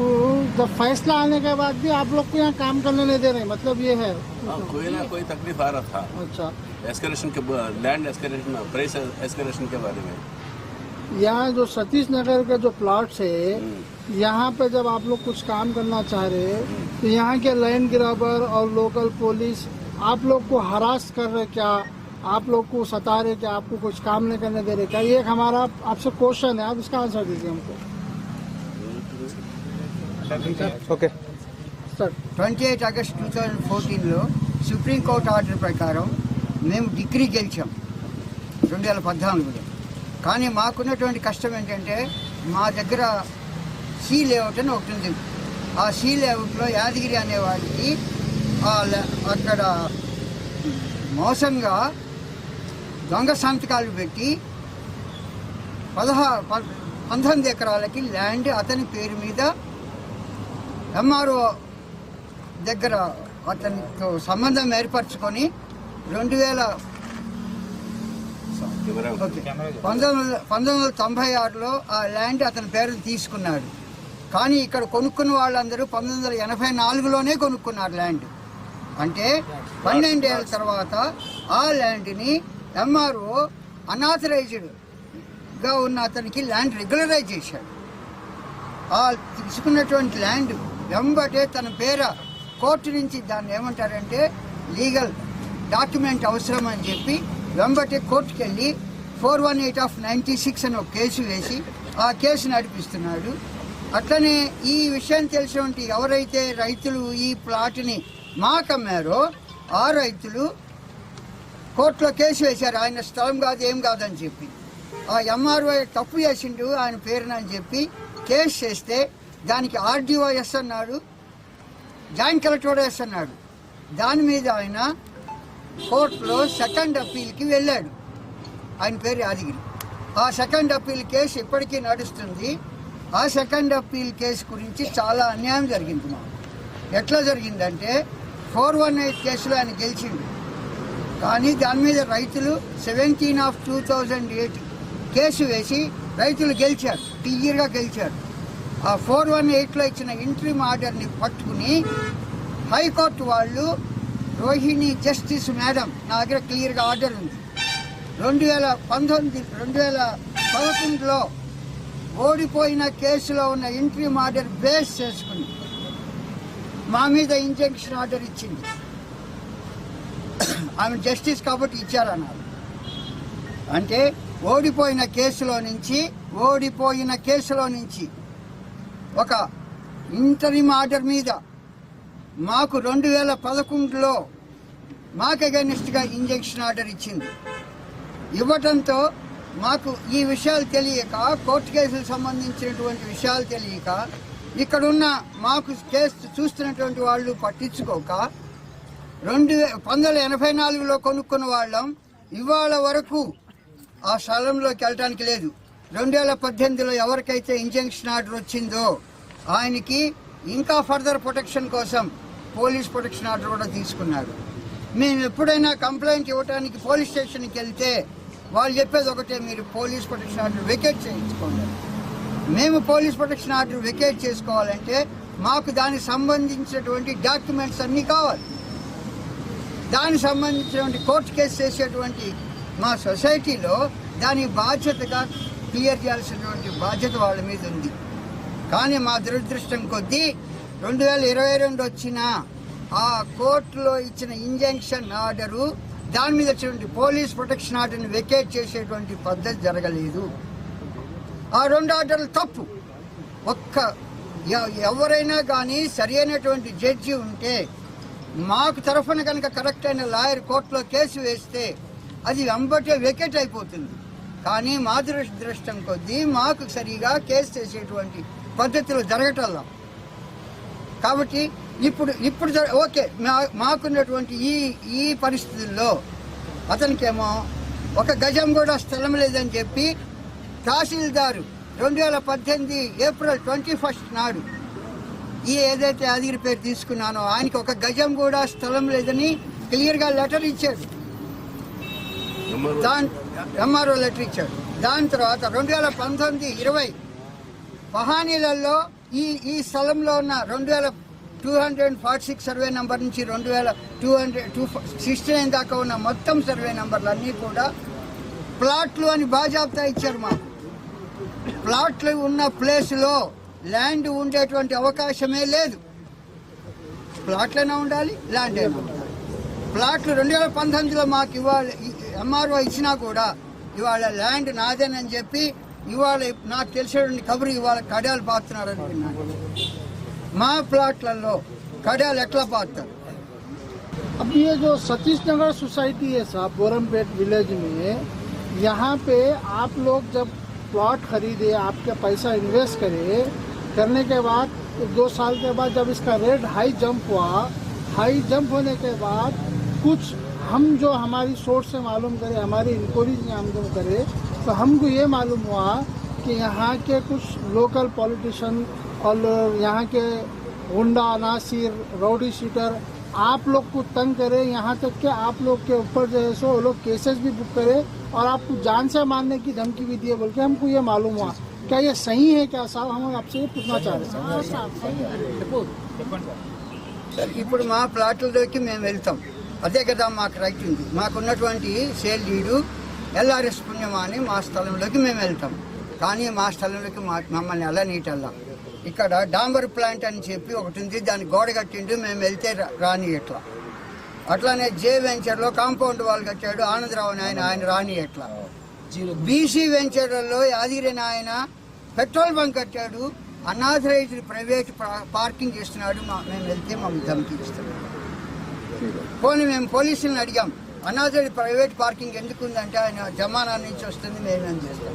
[SPEAKER 2] जब फैसला आने के बाद भी आप लोग को यहाँ काम करने नहीं दे रहे, मतलब ये है?
[SPEAKER 9] कोई ना कोई तकलीफ आ रहा था।
[SPEAKER 2] अच्छा,
[SPEAKER 9] एस्केलेशन के लैंड एस्केलेशन प्राइस एस्केलेशन के बारे में।
[SPEAKER 2] यहाँ जो सतीश नगर के जो प्लॉट्स है यहाँ पे जब आप लोग कुछ काम करना चाह रहे हैं तो यहाँ के लैंड ग्राबर और लोकल पुलिस आप लोग को हरास कर रहे क्या, आप लोग को सता रहे क्या, आपको कुछ काम नहीं करने दे रहे क्या? ये एक हमारा आपसे क्वेश्चन है, आप इसका आंसर दीजिए हमको।
[SPEAKER 6] ఓకే
[SPEAKER 2] सर,
[SPEAKER 10] 28 ఆగస్ట్ 2014లో సుప్రీంకోర్టు ఆర్డర్ ప్రకారం మేము డిగ్రీ గెలిచాం 2014లో. కానీ మాకున్నటువంటి కష్టం ఏంటంటే మా దగ్గర సీ లేఅవుట్ అని ఒకటి ఉంది. ఆ సీ లేఅవుట్లో యాదగిరి అనేవాడికి అక్కడ మోసంగా దొంగ సంతకాలు పెట్టి 19 ఎకరాలకి ల్యాండ్ అతని పేరు మీద ఎంఆర్ఓ దగ్గర అతనితో సంబంధం ఏర్పరచుకొని 1996లో ఆ ల్యాండ్ అతని పేరును తీసుకున్నాడు. కానీ ఇక్కడ కొనుక్కున్న వాళ్ళందరూ 1984లోనే కొనుక్కున్నారు ల్యాండ్. అంటే 12 ఏళ్ళ తర్వాత ఆ ల్యాండ్ని ఎంఆర్ఓ అనాథరైజ్డ్గా ఉన్న అతనికి ల్యాండ్ రెగ్యులరైజ్ చేశాడు. ఆ తీసుకున్నటువంటి ల్యాండ్ వెంబటే తన పేర కోర్టు నుంచి దాన్ని ఏమంటారంటే లీగల్ డాక్యుమెంట్ అవసరం అని చెప్పి వెంబటే కోర్టుకు వెళ్ళి 418/96 అని ఒక కేసు వేసి ఆ కేసు నడిపిస్తున్నాడు. అట్లనే ఈ విషయం తెలిసినటువంటి ఎవరైతే రైతులు ఈ ప్లాట్ని మాకమ్మారో ఆ రైతులు కోర్టులో కేసు వేశారు, ఆయన స్థలం కాదు ఏం కాదని చెప్పి. ఆ ఎంఆర్ఓ తప్పు చేసిండు ఆయన పేరునని చెప్పి కేసు చేస్తే దానికి RDOS అన్నాడు, జాయింట్ కలెక్టర్ ఎస్ అన్నాడు. దాని మీద ఆయన కోర్టులో సెకండ్ అప్పీల్కి వెళ్ళాడు. ఆయన పేరు యాదగిరి. ఆ సెకండ్ అప్పీల్ కేసు ఇప్పటికీ నడుస్తుంది. ఆ సెకండ్ అప్పీల్ కేసు గురించి చాలా అన్యాయం జరిగింది మాకు. ఎట్లా జరిగిందంటే 418 కేసులో ఆయన గెలిచిండు. కానీ దాని మీద రైతులు 17/2008 కేసు వేసి రైతులు గెలిచారు, క్లియర్గా గెలిచారు. ఆ 418లో ఇచ్చిన ఇంట్రీమ్ ఆర్డర్ని పట్టుకుని హైకోర్టు వాళ్ళు రోహిణి జస్టిస్ మేడం నా దగ్గర క్లియర్గా ఆర్డర్ ఉంది 2011లో ఓడిపోయిన కేసులో ఉన్న ఇంట్రీమ్ ఆర్డర్ బేస్ చేసుకుని మా మీద ఇంజంక్షన్ ఆర్డర్ ఇచ్చింది. ఆమె జస్టిస్ కాబట్టి ఇచ్చారన్నారు. అంటే ఓడిపోయిన కేసులో నుంచి ఒక ఇంటరిమ్ ఆర్డర్ మీద మాకు 2011లో మాకు అగైనెస్ట్గా ఇంజెక్షన్ ఆర్డర్ ఇచ్చింది. ఇవ్వటంతో మాకు ఈ విషయాలు తెలియక, కోర్టు కేసులకు సంబంధించినటువంటి విషయాలు తెలియక, ఇక్కడున్న మాకు కేసు చూస్తున్నటువంటి వాళ్ళు పట్టించుకోక 1984లో కొనుక్కున్న వాళ్ళం ఇవాళ వరకు ఆ స్థలంలోకి వెళ్ళటానికి లేదు. 2018లో ఎవరికైతే ఇంజంక్షన్ ఆర్డర్ వచ్చిందో ఆయనకి ఇంకా ఫర్దర్ ప్రొటెక్షన్ కోసం పోలీస్ ప్రొటెక్షన్ ఆర్డర్ కూడా తీసుకున్నారు. మేము ఎప్పుడైనా కంప్లైంట్ ఇవ్వడానికి పోలీస్ స్టేషన్కి వెళ్తే వాళ్ళు చెప్పేది ఒకటే, మీరు పోలీస్ ప్రొటెక్షన్ ఆర్డర్ వెకేట్ చేయించుకోండి. మేము పోలీస్ ప్రొటెక్షన్ ఆర్డర్ వెకేట్ చేసుకోవాలంటే మాకు దానికి సంబంధించినటువంటి డాక్యుమెంట్స్ అన్నీ కావాలి. దానికి సంబంధించినటువంటి కోర్టు కేసు చేసేటువంటి మా సొసైటీలో దాని బాధ్యతగా క్లియర్ చేయాల్సినటువంటి బాధ్యత వాళ్ళ మీద ఉంది. కానీ మా దురదృష్టం కొద్దీ 2022 వచ్చిన ఆ కోర్టులో ఇచ్చిన ఇంజంక్షన్ ఆర్డరు, దాని మీద వచ్చినటువంటి పోలీస్ ప్రొటెక్షన్ ఆర్డర్ని వెకేట్ చేసేటువంటి పద్ధతి జరగలేదు. ఆ 2 ఆర్డర్లు తప్పు. ఎవరైనా కానీ సరి అయినటువంటి జడ్జి ఉంటే, మాకు తరఫున కనుక కరెక్ట్ అయిన లాయర్ కోర్టులో కేసు వేస్తే అది వెంబటే వెకేట్ అయిపోతుంది. కానీ మా దురదృష్టం కొద్దీ మాకు సరిగా కేసు చేసేటువంటి పద్ధతిలో జరగటల్లా. కాబట్టి ఇప్పుడు ఓకే, మాకున్నటువంటి ఈ పరిస్థితుల్లో అతనికేమో 1 గజం కూడా స్థలం లేదని చెప్పి తహసీల్దారు 2018 ఏప్రిల్ 21 నాడు ఏదైతే యాదగిరి పేరు తీసుకున్నానో ఆయనకి 1 గజం కూడా స్థలం లేదని క్లియర్గా లెటర్ ఇచ్చాడు. ఎంఆర్ఓ లెటర్ ఇచ్చాడు. దాని తర్వాత 2019-20 పహానీలలో ఈ స్థలంలో ఉన్న 2246 సర్వే నంబర్ నుంచి 2269 దాకా ఉన్న మొత్తం సర్వే నంబర్లు అన్నీ కూడా ప్లాట్లు అని బాజాబ్తా ఇచ్చారు. మాకు ప్లాట్లు ఉన్న ప్లేస్లో ల్యాండ్ ఉండేటువంటి అవకాశమే లేదు. ప్లాట్లైనా ఉండాలి, ల్యాండ్ అయినా ఉండాలి. ప్లాట్లు 2019లో మాకు ఇవాళ ఎంఆర్ఓ ఇచ్చినా కూడా ఇవాళ ల్యాండ్ నాదేనని చెప్పి ఇవాళ నాకు తెలిసేటువంటి కబురు ఇవాళ కడాలు పాతున్నారని విన్నాను. మా ప్లాట్లలో కడాలు ఎట్లా పాతారు?
[SPEAKER 2] अब ये जो सतीश नगर सोसाइटी है साहब, बोरमपेट विलेज में, यहाँ पे आप लोग जब प्लॉट खरीदे, आपके पैसा इन्वेस्ट करने के बाद 2 साल के बाद जब इसका रेट हाई जंप हुआ, हाई जंप होने के बाद कुछ हम जो हमारी सोर्स से मालूम करे, हमारी इंक्वायरी से मालूम करे, तो हमको ये मालूम हुआ कि यहाँ के कुछ लोकल पॉलिटिशियन और यहाँ के गुंडा नासिर रौडी शीटर आप लोग को तंग करे, यहाँ तक कि आप लोग के ऊपर जो है सो वो लोग केसेस भी बुक करे और आपको जान से मारने की धमकी भी दिए बोल के हमको ये मालूम हुआ। क्या ये सही है क्या साहब? हम आपसे ये पूछना चाह रहे
[SPEAKER 10] हैं। ఇప్పుడు మా ప్లాట్లలోకి మేము వెళ్తాం, అదే కదా మాకు రైట్ ఉంది. మాకున్నటువంటి సేల్ డీడు ఎల్ఆర్ఎస్ పుణ్యమా అని మా స్థలంలోకి మేము వెళ్తాం. కానీ మా స్థలంలోకి మమ్మల్ని అలా నీటల్లా. ఇక్కడ డాంబర్ ప్లాంట్ అని చెప్పి ఒకటి ఉంది, దాన్ని గోడ కట్టిండు, మేము వెళ్తే రాని ఎట్లా. అట్లానే జే వెంచర్లో కాంపౌండ్ వాల్ కట్టాడు ఆనందరావు ఆయన రాని ఎట్లా. బీసీ వెంచర్లలో యాదగిరి ఆయన పెట్రోల్ బంక్ కట్టాడు, అనాథరైజ్డ్ ప్రైవేట్ పార్కింగ్ చేస్తున్నాడు. మేము వెళ్తే మమ్మల్ని ధమకి ఇస్తున్నాడు. పోనీ మేము పోలీసులను అడిగాం, అనాథరైజ్డ్ ప్రైవేట్ పార్కింగ్ ఎందుకు ఉందంటే ఆయన జమానా నుంచి వస్తుంది, మేమేం చేస్తాం.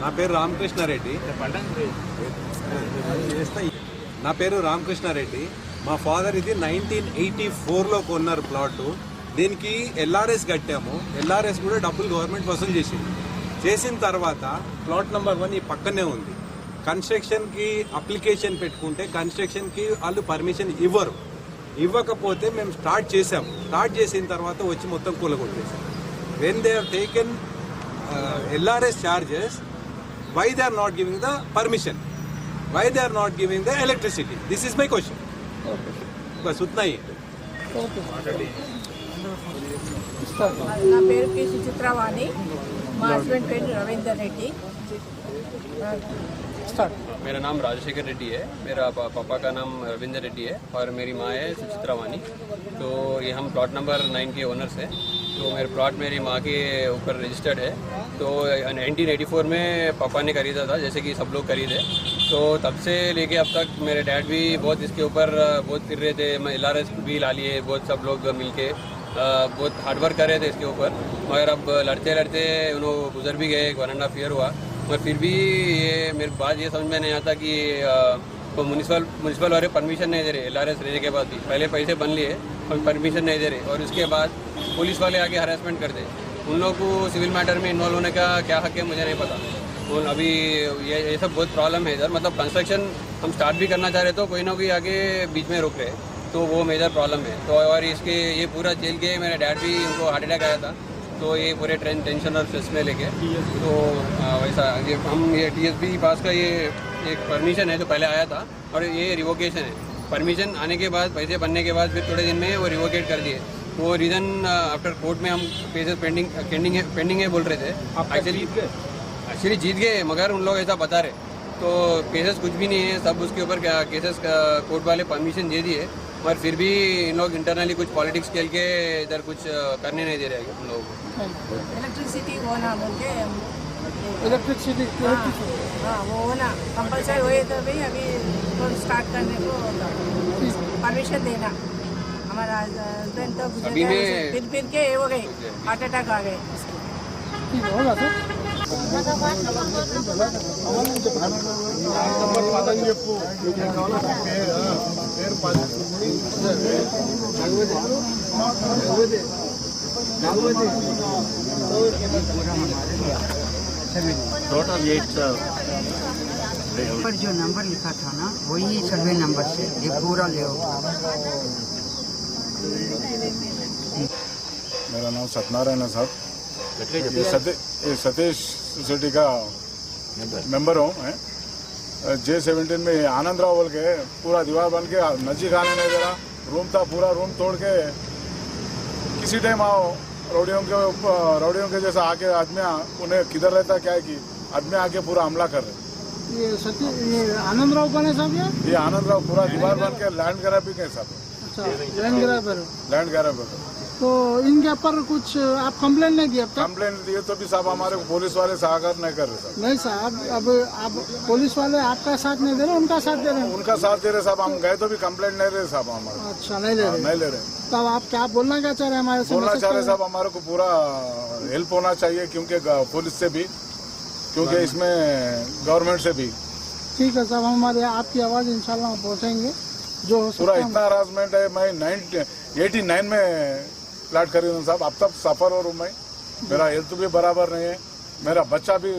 [SPEAKER 11] నా పేరు రామకృష్ణారెడ్డి. నా పేరు రామకృష్ణారెడ్డి. మా ఫాదర్ ఇది 1984లో కొన్నారు ప్లాట్. దీనికి ఎల్ఆర్ఎస్ కట్టాము. ఎల్ఆర్ఎస్ కూడా డబ్బులు గవర్నమెంట్ వసూలు చేసిన తర్వాత ప్లాట్ నెంబర్ 1 ఈ పక్కనే ఉంది. కన్స్ట్రక్షన్కి అప్లికేషన్ పెట్టుకుంటే కన్స్ట్రక్షన్కి వాళ్ళు పర్మిషన్ ఇవ్వకపోతే మేము స్టార్ట్ చేసాము. స్టార్ట్ చేసిన తర్వాత వచ్చి మొత్తం కూలగొట్టేసాం. When they have taken LRS charges, why they are not giving the permission? Why they are not giving the electricity? This is my question. बस उतना ही है.
[SPEAKER 5] నా పేరు కే సుచిత్రవాణి, మా హస్బెండ్ పేరు రవీందర్ రెడ్డి.
[SPEAKER 12] मेरा नाम राजशेखर रेड्डी है, मेरा पापा का नाम रविंदर रेड्डी है और मेरी माँ है सुचित्रा वानी। तो ये हम प्लॉट नंबर 9 के ओनर्स हैं। तो मेरे प्लॉट मेरी माँ के ऊपर रजिस्टर्ड है तो 1984 में पापा ने खरीदा था, जैसे कि सब लोग खरीदे। तो तब से लेके अब तक मेरे डैड भी बहुत इसके ऊपर बहुत फिर रहे थे। मैं LRS भी ला लिए, बहुत सब लोग मिलके बहुत हार्डवर्क कर रहे थे इसके ऊपर। मगर अब लड़ते लड़ते उन्होंने गुजर भी गए, 1.5 ईयर हुआ। मगर फिर भी ये मेरे बात ये समझ में नहीं आता कि तो म्यूनसिपल वाले परमिशन नहीं दे रहे LRS लेने के बाद भी। पहले पैसे बन लिए और परमिशन नहीं दे रहे, और उसके बाद पुलिस वाले आके हरासमेंट करते। उन लोगों को सिविल मैटर में इन्वॉल्व होने का क्या हक है मुझे नहीं पता। और अभी ये सब बहुत प्रॉब्लम है इधर। मतलब कंस्ट्रक्शन हम स्टार्ट भी करना चाह रहे तो कोई ना कोई आगे बीच में रोक रहे, तो वो मेजर प्रॉब्लम है। तो और इसके ये पूरा जेल के मेरे डैड भी उनको हार्ट अटैक आया था, तो ये पूरे टेंशन और स्ट्रेस में लेके तो वैसा ये TSB पास का ये एक परमिशन है जो पहले आया था, और ये रिवोकेशन है। परमिशन आने के बाद पैसे बनने के बाद फिर थोड़े दिन में वो रिवोकेट कर दिए। वो रीज़न आफ्टर कोर्ट में हम केसेस पेंडिंग है बोल रहे थे। एक्चुअली जीत गए, मगर उन लोग ऐसा बता रहे। तो केसेस कुछ भी नहीं है, सब उसके ऊपर केसेस कोर्ट वाले परमिशन दे दिए, पर फिर भी इन लोग इंटरनली कुछ पॉलिटिक्स खेल के इधर कुछ करने नहीं दे रहे उन लोगों को।
[SPEAKER 5] इलेक्ट्रिसिटी वो ना बोल के
[SPEAKER 2] इलेक्ट्रिसिटी
[SPEAKER 5] हाँ वो ना कंपलसरी हुए तो भी अभी स्टार्ट करने को परमिशन देना। हमारा हस्बैंड तो
[SPEAKER 12] अभी
[SPEAKER 5] फिर के हो गए, हार्ट अटैक आ गए।
[SPEAKER 2] होगा
[SPEAKER 10] पर जो नंबर लिखा था ना वही सर्वे नंबर से ये पूरा ले
[SPEAKER 13] मेरा नाम सत्यनारायण है साहब। ये सतीश सोसाइटी का मेंबर हूँ। J17 में आनंद राव बोल के पूरा दीवार बन के नजीक आने नहीं दे रहा। रूम था, पूरा रूम तोड़ के किसी टाइम आओ रौडियों के जैसा आके आदमी उन्हें किधर रहता क्या है कि आदमी आके पूरा हमला कर रहे।
[SPEAKER 2] ये आनंद राव कौन है साहब? ये
[SPEAKER 13] आनंद राव पूरा दीवार बन के लैंड ग्रैबिंग है साहब।
[SPEAKER 2] अच्छा, लैंड ग्रैबर।
[SPEAKER 13] तो
[SPEAKER 2] इनके ऊपर कुछ आप कंप्लेन नहीं किया?
[SPEAKER 13] कंप्लेन दिए तो भी साहब हमारे पुलिस वाले सहकार नहीं कर रहे साहब।
[SPEAKER 2] नहीं साहब, अब आप पुलिस वाले आपका साथ नहीं दे रहे, उनका साथ दे रहे हैं?
[SPEAKER 13] उनका साथ दे रहे साहब। हम गए तो भी कंप्लेन नहीं रहे साहब हमारे।
[SPEAKER 2] अच्छा, नहीं ले रहे। तब आप क्या बोलना क्या चाह रहे हैं हमारे से?
[SPEAKER 13] बोलना चाह रहे साहब हमारे को पूरा हेल्प होना चाहिए, क्योंकि पुलिस से भी, क्योंकि इसमें गवर्नमेंट से भी।
[SPEAKER 2] ठीक है साहब, हमारे आपकी आवाज़ इंशाल्लाह पहुँचाएंगे जो
[SPEAKER 13] पूरा इतना हरासमेंट है। मैं 1989 में फ्लैट खरीदा साहब, अब तक सफर हो रूम में। मेरा हेल्थ भी बराबर नहीं है, मेरा बच्चा भी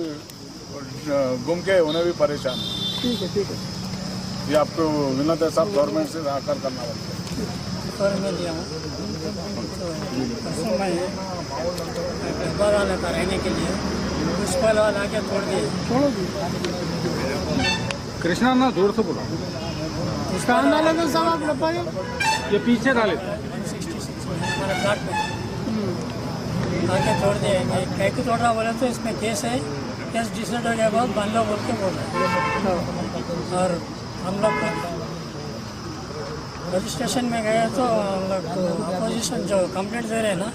[SPEAKER 13] गुम के उन्हें भी परेशान है।
[SPEAKER 2] ठीक है
[SPEAKER 13] ये आपको विनती है साहब, गवर्नमेंट से सहकार करना पड़ता
[SPEAKER 2] है। रहने के लिए मुश्किल वाला आके छोड़ दिए।
[SPEAKER 8] कृष्णा ना दूर से बोलो।
[SPEAKER 2] कहाँ डाले थे साहब आप डब्बा?
[SPEAKER 8] ये पीछे डाले थे
[SPEAKER 2] हमारे फ्लैट में आके छोड़ दिए। कहीं को छोड़ रहा बोले तो इसमें केस है, केस डिसाइड हो गया बहुत बांध लो बोल के बोल रहे। और हम लोग रजिस्ट्रेशन में गए तो हम लोग अपोजिशन जो कंप्लेंट दे रहे हैं ना,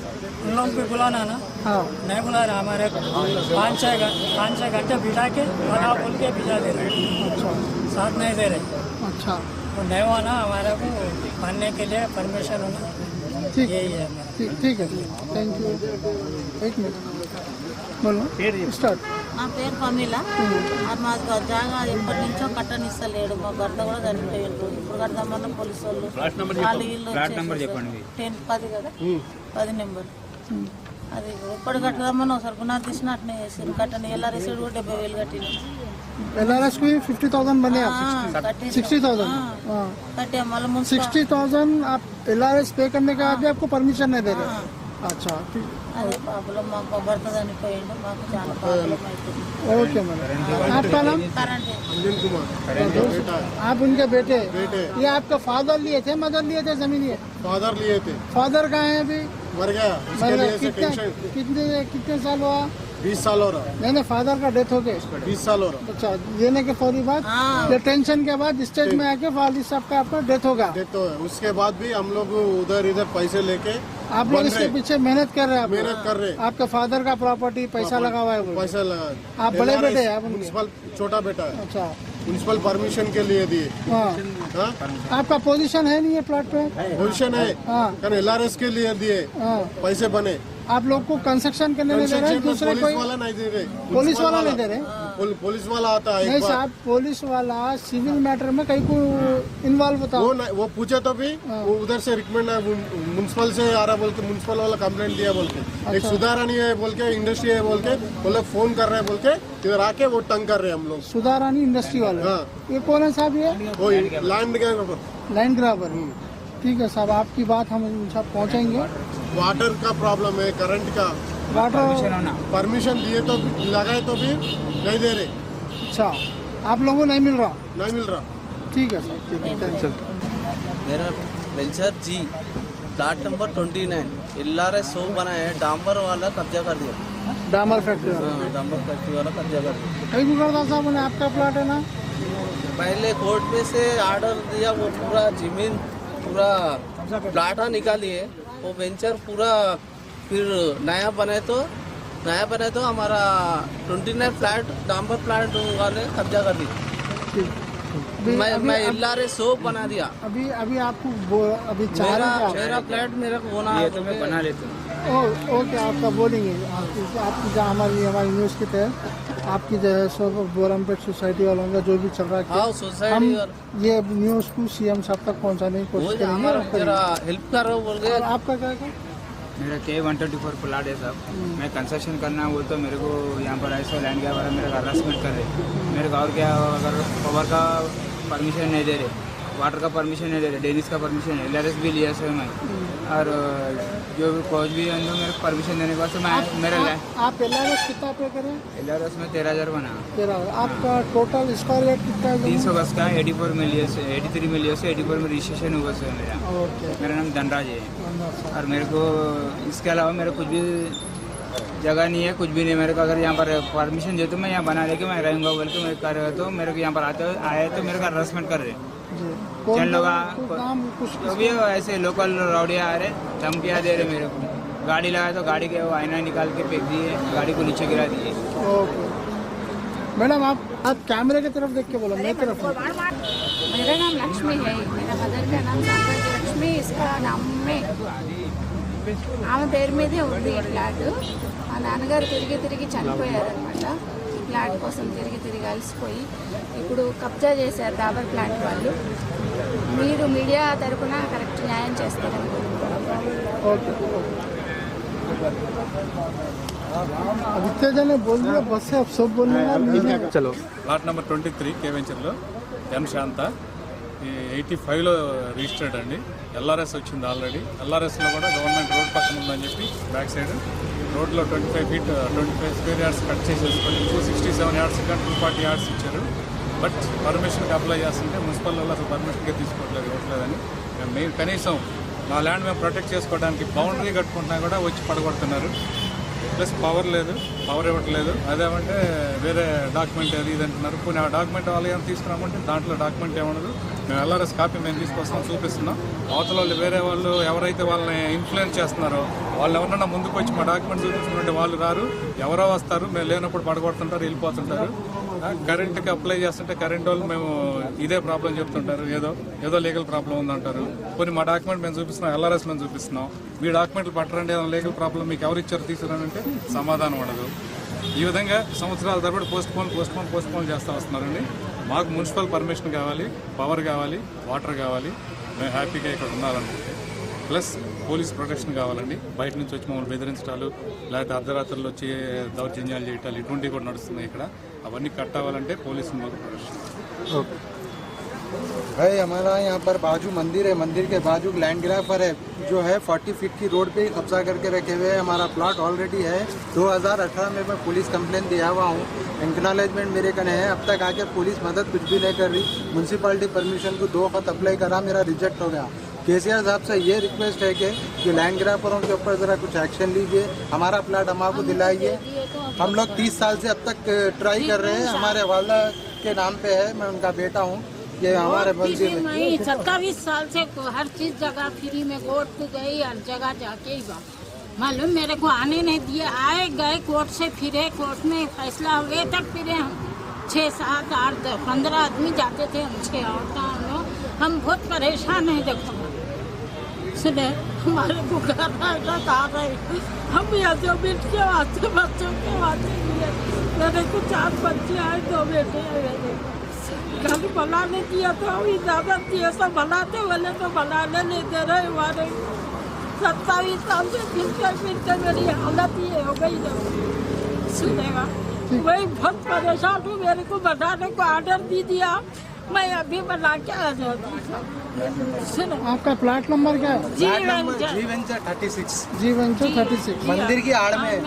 [SPEAKER 2] उन लोगों को बुलाना ना, नहीं बुला रहे। हमारे 5-6 घंटे बिठा के बना बोल के भिजा दे रहे, साथ नहीं दे रहे। अच्छा, तो नहीं हुआ ना हमारे को मानने के लिए परमिशन होना। ठीक है, ठीक है, थैंक यू। एक मिनट बोलो, स्टार्ट।
[SPEAKER 14] నా పేరు పమీల. మా జాగా ఎప్పటి నుంచో కట్టనిస్తలేడు. మా భర్త కూడా చనిపోయాడు. ఇప్పుడు కడదామన్న పోలీసు వాళ్ళు వాళ్ళు వీళ్ళు 10 కదా, 10 నెంబర్. అది ఎప్పుడు కట్టదామని ఒకసారి పునాది తీసిన అట్నే చేసారు. కట్టని LRS కూడా 70,000 కట్టిన.
[SPEAKER 2] LRS को 50,000 बने आप? 60,000
[SPEAKER 14] कटे मल
[SPEAKER 2] 60,000 आप LRS पे करने के बाद आपको परमिशन नहीं दे रहे? अच्छा,
[SPEAKER 14] అదే ప్రాబ్లం. మాకు భర్త చనిపోయిండు, మాకు చాలా ప్రాబ్లం అవుతుంది.
[SPEAKER 2] ओके मैडम, आपका नाम?
[SPEAKER 14] अंजन कुमार।
[SPEAKER 2] आप उनके बेटे? ये आपका फादर लिए थे, मदर लिए थे जमीन? ये
[SPEAKER 3] फादर लिए थे।
[SPEAKER 2] फादर कहाँ है अभी?
[SPEAKER 3] मर गया।
[SPEAKER 2] कितने साल हुआ?
[SPEAKER 3] 20 साल हो रहा।
[SPEAKER 2] नहीं फादर का डेथ हो गया।
[SPEAKER 3] 20 साल हो रहा।
[SPEAKER 2] अच्छा, लेने के फौरी बाद ये टेंशन के बाद स्टेज में आके वालिद साहब का आपका डेथ होगा।
[SPEAKER 3] डेथ है, उसके बाद भी हम लोग उधर इधर पैसे लेके
[SPEAKER 2] आप लोग इसके पीछे मेहनत कर रहे हैं।
[SPEAKER 3] मेहनत कर रहे हैं।
[SPEAKER 2] आपका फादर का प्रॉपर्टी पैसा लगा हुआ है।
[SPEAKER 3] पैसा लगा।
[SPEAKER 2] आप बड़े बेटे हैं?
[SPEAKER 3] म्युनिसिपल छोटा बेटा है।
[SPEAKER 2] अच्छा,
[SPEAKER 3] म्युनिसिपल परमिशन के लिए दिए।
[SPEAKER 2] हाँ। आपका पोजीशन है नहीं है प्लॉट पे?
[SPEAKER 3] पोजीशन है, LRS के लिए दिए, पैसे बने।
[SPEAKER 2] आप लोग को कंस्ट्रक्शन करने नहीं दे रहे? दूसरे कोई
[SPEAKER 3] वाला नहीं दे रहे।
[SPEAKER 2] पुलिस वाला नहीं दे रहे?
[SPEAKER 3] पुलिस वाला आता है
[SPEAKER 2] नहीं साहब, पुलिस वाला सिविल मैटर में कहीं को इन्वॉल्व होता है।
[SPEAKER 3] वो पूछा तो भी वो उधर से रिकमेंड म्युनिसिपल से आ रहा बोल के, म्युनिसिपल वाला कंप्लेंट दिया बोल के, एक सुधारानी है बोल के, इंडस्ट्री है बोल के, वो लोग फोन कर रहे हैं बोल के, इधर आके वो तंग कर रहे हैं हम लोग।
[SPEAKER 2] सुधारानी इंडस्ट्री वाले? ये कौन है साहब? ये
[SPEAKER 3] वो लैंड ग्रैबर।
[SPEAKER 2] ठीक है साहब, आपकी बात हम सब पहुँचाएंगे।
[SPEAKER 3] वाटर का प्रॉब्लम है, करंट का।
[SPEAKER 2] वाटर
[SPEAKER 3] परमिशन दिए तो लगाए तो भी नहीं दे रहे।
[SPEAKER 2] अच्छा, आप लोगों को नहीं मिल रहा?
[SPEAKER 3] नहीं मिल रहा।
[SPEAKER 2] ठीक है सर, ठीक है।
[SPEAKER 15] मेरा वेंचर जी, प्लाट नंबर 29, LRS 100 बना है, डामर वाला कब्जा कर दिया।
[SPEAKER 2] डामर फैक्ट्री?
[SPEAKER 15] डामर फैक्ट्री वाला कब्जा कर दिया।
[SPEAKER 2] कहीं गुजरदार साहब ने आपका प्लाट है ना?
[SPEAKER 15] पहले कोर्ट में से आर्डर दिया, वो पूरा जमीन पूरा प्लाटा निकालिए, वो वेंचर पूरा फिर नया बने तो हमारा 29 फ्लैट डांबर प्लाट वाले कब्जा कर दी। मैं LRS 100 बना दिया।
[SPEAKER 2] अभी आपको अभी
[SPEAKER 15] मेरा फ्लैट मेरे को होना है, तो मैं बना लेता हूँ।
[SPEAKER 2] ओके, आपका बोलेंगे आपकी जहाँ हमारी न्यूज़ के तहत आपकी जो है सो बोरमपेट सोसाइटी वालों का जो भी चल रहा है, हम ये न्यूज़ को CM साहब तक पहुँचाने की कोशिश करेंगे।
[SPEAKER 15] हेल्प कर रहा हूँ बोल रहे।
[SPEAKER 2] आपका क्या?
[SPEAKER 6] मेरा K124 प्लाट है साहब। मैं कंस्ट्रक्शन करना बोल तो मेरे को यहाँ पर ऐसा लैंड क्या वाला मेरे को हरासमेंट कर रहे। मेरे को और क्या, अगर पावर का परमिशन नहीं दे रहे, वाटर का परमिशन नहीं दे रहे, डेनिस का परमिशन है, LRS भी लिया सर मैं, और जो भी कोच भी है मेरे को परमिशन देने के बाद मैं मेरा
[SPEAKER 2] आप LRS कितना पे करें?
[SPEAKER 6] LRS में 13,000 बना।
[SPEAKER 2] 13,000। आपका टोटल स्क्वायर यार्ड कितना है?
[SPEAKER 6] 300 गज का 84 में लिया से 83 में लिया से 84 में रजिस्ट्रेशन हुआ से मेरा। मेरा नाम धनराज है, और मेरे को इसके अलावा मेरा कुछ भी जगह नहीं है, कुछ भी नहीं। मेरे को अगर यहाँ पर परमिशन दे तो मैं यहाँ बना लेके मैं रहूँगा बोल के मैं कर, तो मेरे को यहाँ पर आए तो मेरे को हरासमेंट कर रहे। चंद लोग अभी ऐसे लोकल रौड़िया आ रहे, धमकियाँ दे रहे मेरे को। गाड़ी लगाए तो गाड़ी के वो आईना निकाल के फेंक दिए, गाड़ी को नीचे गिरा दिए।
[SPEAKER 2] ओके मैडम, आप कैमरे की तरफ देख के बोलो। मेरी तरफ।
[SPEAKER 16] मेरा नाम लक्ष्मी है, मेरा मदर का नाम संपत लक्ष्मी, इसका नाम में ఆమె పేరు మీదే ఉంది ఈ ఫ్లాట్. మా నాన్నగారు తిరిగి చనిపోయారనమాట. ఈ ఫ్లాట్ కోసం తిరిగి అలసిపోయి ఇప్పుడు కబ్జా చేశారు డాబర్ ప్లాంట్ వాళ్ళు. మీరు మీడియా తరపున కరెక్ట్ న్యాయం చేస్తారని
[SPEAKER 8] చలో. ప్లాట్ నెంబర్ 23 కే వెంచర్లో ఎం శాంత 85లో రిజిస్టర్డ్ అండి. LRS వచ్చింది ఆల్రెడీ. LRSలో కూడా గవర్నమెంట్ రోడ్ పక్కన ఉందని చెప్పి బ్యాక్ సైడ్ రోడ్లో 25 ఫీట్ 25 స్క్వేర్ యార్డ్స్ కట్ చేసేసుకొని 267 యార్డ్స్ ఇంకా 240 యార్డ్స్ ఇచ్చారు. బట్ పర్మిషన్కి అప్లై చేస్తుంటే మున్సిపల్ వాళ్ళు అసలు పర్మిషన్గా తీసుకోవట్లేదు, ఇవ్వట్లేదని మేము కనీసం మా ల్యాండ్ మేము ప్రొటెక్ట్ చేసుకోవడానికి బౌండరీ కట్టుకుంటున్నా కూడా వచ్చి పడగొడుతున్నారు. ప్లస్ పవర్ లేదు, పవర్ ఇవ్వట్లేదు. అదేమంటే వేరే డాక్యుమెంట్ అది ఇది అంటున్నారు. కొన్ని ఆ డాక్యుమెంట్ వాళ్ళు ఏమైనా తీసుకురామంటే దాంట్లో డాక్యుమెంట్ ఏమన్నదు. మేము LRS కాపీ మేము తీసుకొస్తాం, చూపిస్తున్నాం. అవతల వాళ్ళు వేరే వాళ్ళు ఎవరైతే వాళ్ళని ఇన్ఫ్లుయెన్స్ చేస్తున్నారో వాళ్ళు ఎవరన్నా ముందుకు వచ్చి మా డాక్యుమెంట్ చూపించుకుంటే వాళ్ళు రారు, ఎవరో వస్తారు, మేము లేనప్పుడు పడగొడుతుంటారు, వెళ్ళిపోతుంటారు. కరెంట్కి అప్లై చేస్తుంటే కరెంట్ వాళ్ళు మేము ఇదే ప్రాబ్లం చెప్తుంటారు, ఏదో లీగల్ ప్రాబ్లం ఉందంటారు. కొన్ని మా డాక్యుమెంట్ మేము చూపిస్తున్నాం, LRS మేము చూపిస్తున్నాం. మీ డాక్యుమెంట్లు పట్టరండి, ఏదైనా లీగల్ ప్రాబ్లం మీకు ఎవరు ఇచ్చారు తీసుకురానంటే సమాధానం ఉండదు. ఈ విధంగా సంవత్సరాల తరబడి పోస్ట్పోన్ చేస్తూ వస్తున్నారండి. మాకు మున్సిపల్ పర్మిషన్ కావాలి, పవర్ కావాలి, వాటర్ కావాలి. మేము హ్యాపీగా ఇక్కడ ఉండాలనుకుంటే ప్లస్ పోలీస్ ప్రొటెక్షన్ కావాలండి. బయట నుంచి వచ్చి మమ్మల్ని బెదిరించడాలు, లేకపోతే అర్ధరాత్రులు వచ్చి దౌర్జన్యాలు చేయటాలు ఇటువంటివి కూడా నడుస్తున్నాయి ఇక్కడ. అవన్నీ కట్టావాలంటే పోలీసులు మాకు ప్రొటెక్షన్.
[SPEAKER 17] ओके भाई, हमारा यहाँ पर बाजू मंदिर है, मंदिर के बाजू लैंड ग्रैबर है जो है 40 फीट की रोड पे कब्जा करके रखे हुए हैं. हमारा प्लॉट ऑलरेडी है. 2018 में मैं पुलिस कंप्लेंट दिया हुआ हूँ, एक्नॉलेजमेंट मेरे कने है. अब तक आके पुलिस मदद कुछ भी नहीं कर रही. म्यूनसिपालिटी परमिशन को 2 खत अप्लाई करा, मेरा रिजेक्ट हो गया. KCR साहब से ये रिक्वेस्ट है कि लैंड ग्रैबरों के ऊपर ज़रा कुछ एक्शन लीजिए, हमारा प्लाट हम आपको दिलाइए. हम लोग 30 साल से अब तक ट्राई कर रहे हैं। हमारे वाला के नाम पे है, मैं उनका बेटा हूँ। ये हमारे बंदी में
[SPEAKER 14] 27 साल से हर चीज जगह फ्री में कोर्ट गई, हर जगह जाके ही मालूम मेरे को आने नहीं दिए। आए गए कोर्ट से, फिरे कोर्ट में फैसला हुए तक फिरे हम 6, 7, 8, 10, 15 आदमी जाते थे हम 6 औरतें। हम बहुत परेशान हैं। देखो सुने हमारे को घर आ रहे हम यहाँ से बेट के वास्ते बच्चों के वास्ते मेरे को 4 बच्चे आए, 2 बेटे आए। घर बनाने दिया तो हम इजाजत दिए सब बनाते बोले तो बनाने नहीं दे रहे। हमारे 27 साल से फिरते मेरी हालत ये हो गई ना। सुनेगा वही बहुत परेशान हूँ। मेरे को बनाने को ऑर्डर दी दिया, मैं अभी बना के आ जाती।
[SPEAKER 2] आपका प्लाट नंबर क्या है?
[SPEAKER 17] जी वेंचर 36।
[SPEAKER 2] जी वेंचर 36
[SPEAKER 17] मंदिर की आड़ में है।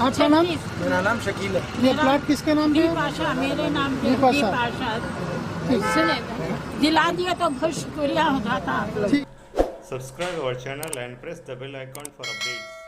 [SPEAKER 2] आपका नाम?
[SPEAKER 17] मेरा नाम शकील है।
[SPEAKER 2] ये प्लाट किसके नाम पे है?
[SPEAKER 14] पाशा मेरे नाम पे पाशा। दिला दिया तो बहुत शुक्रिया हो जाता।
[SPEAKER 1] Subscribe our channel and press the bell icon for updates.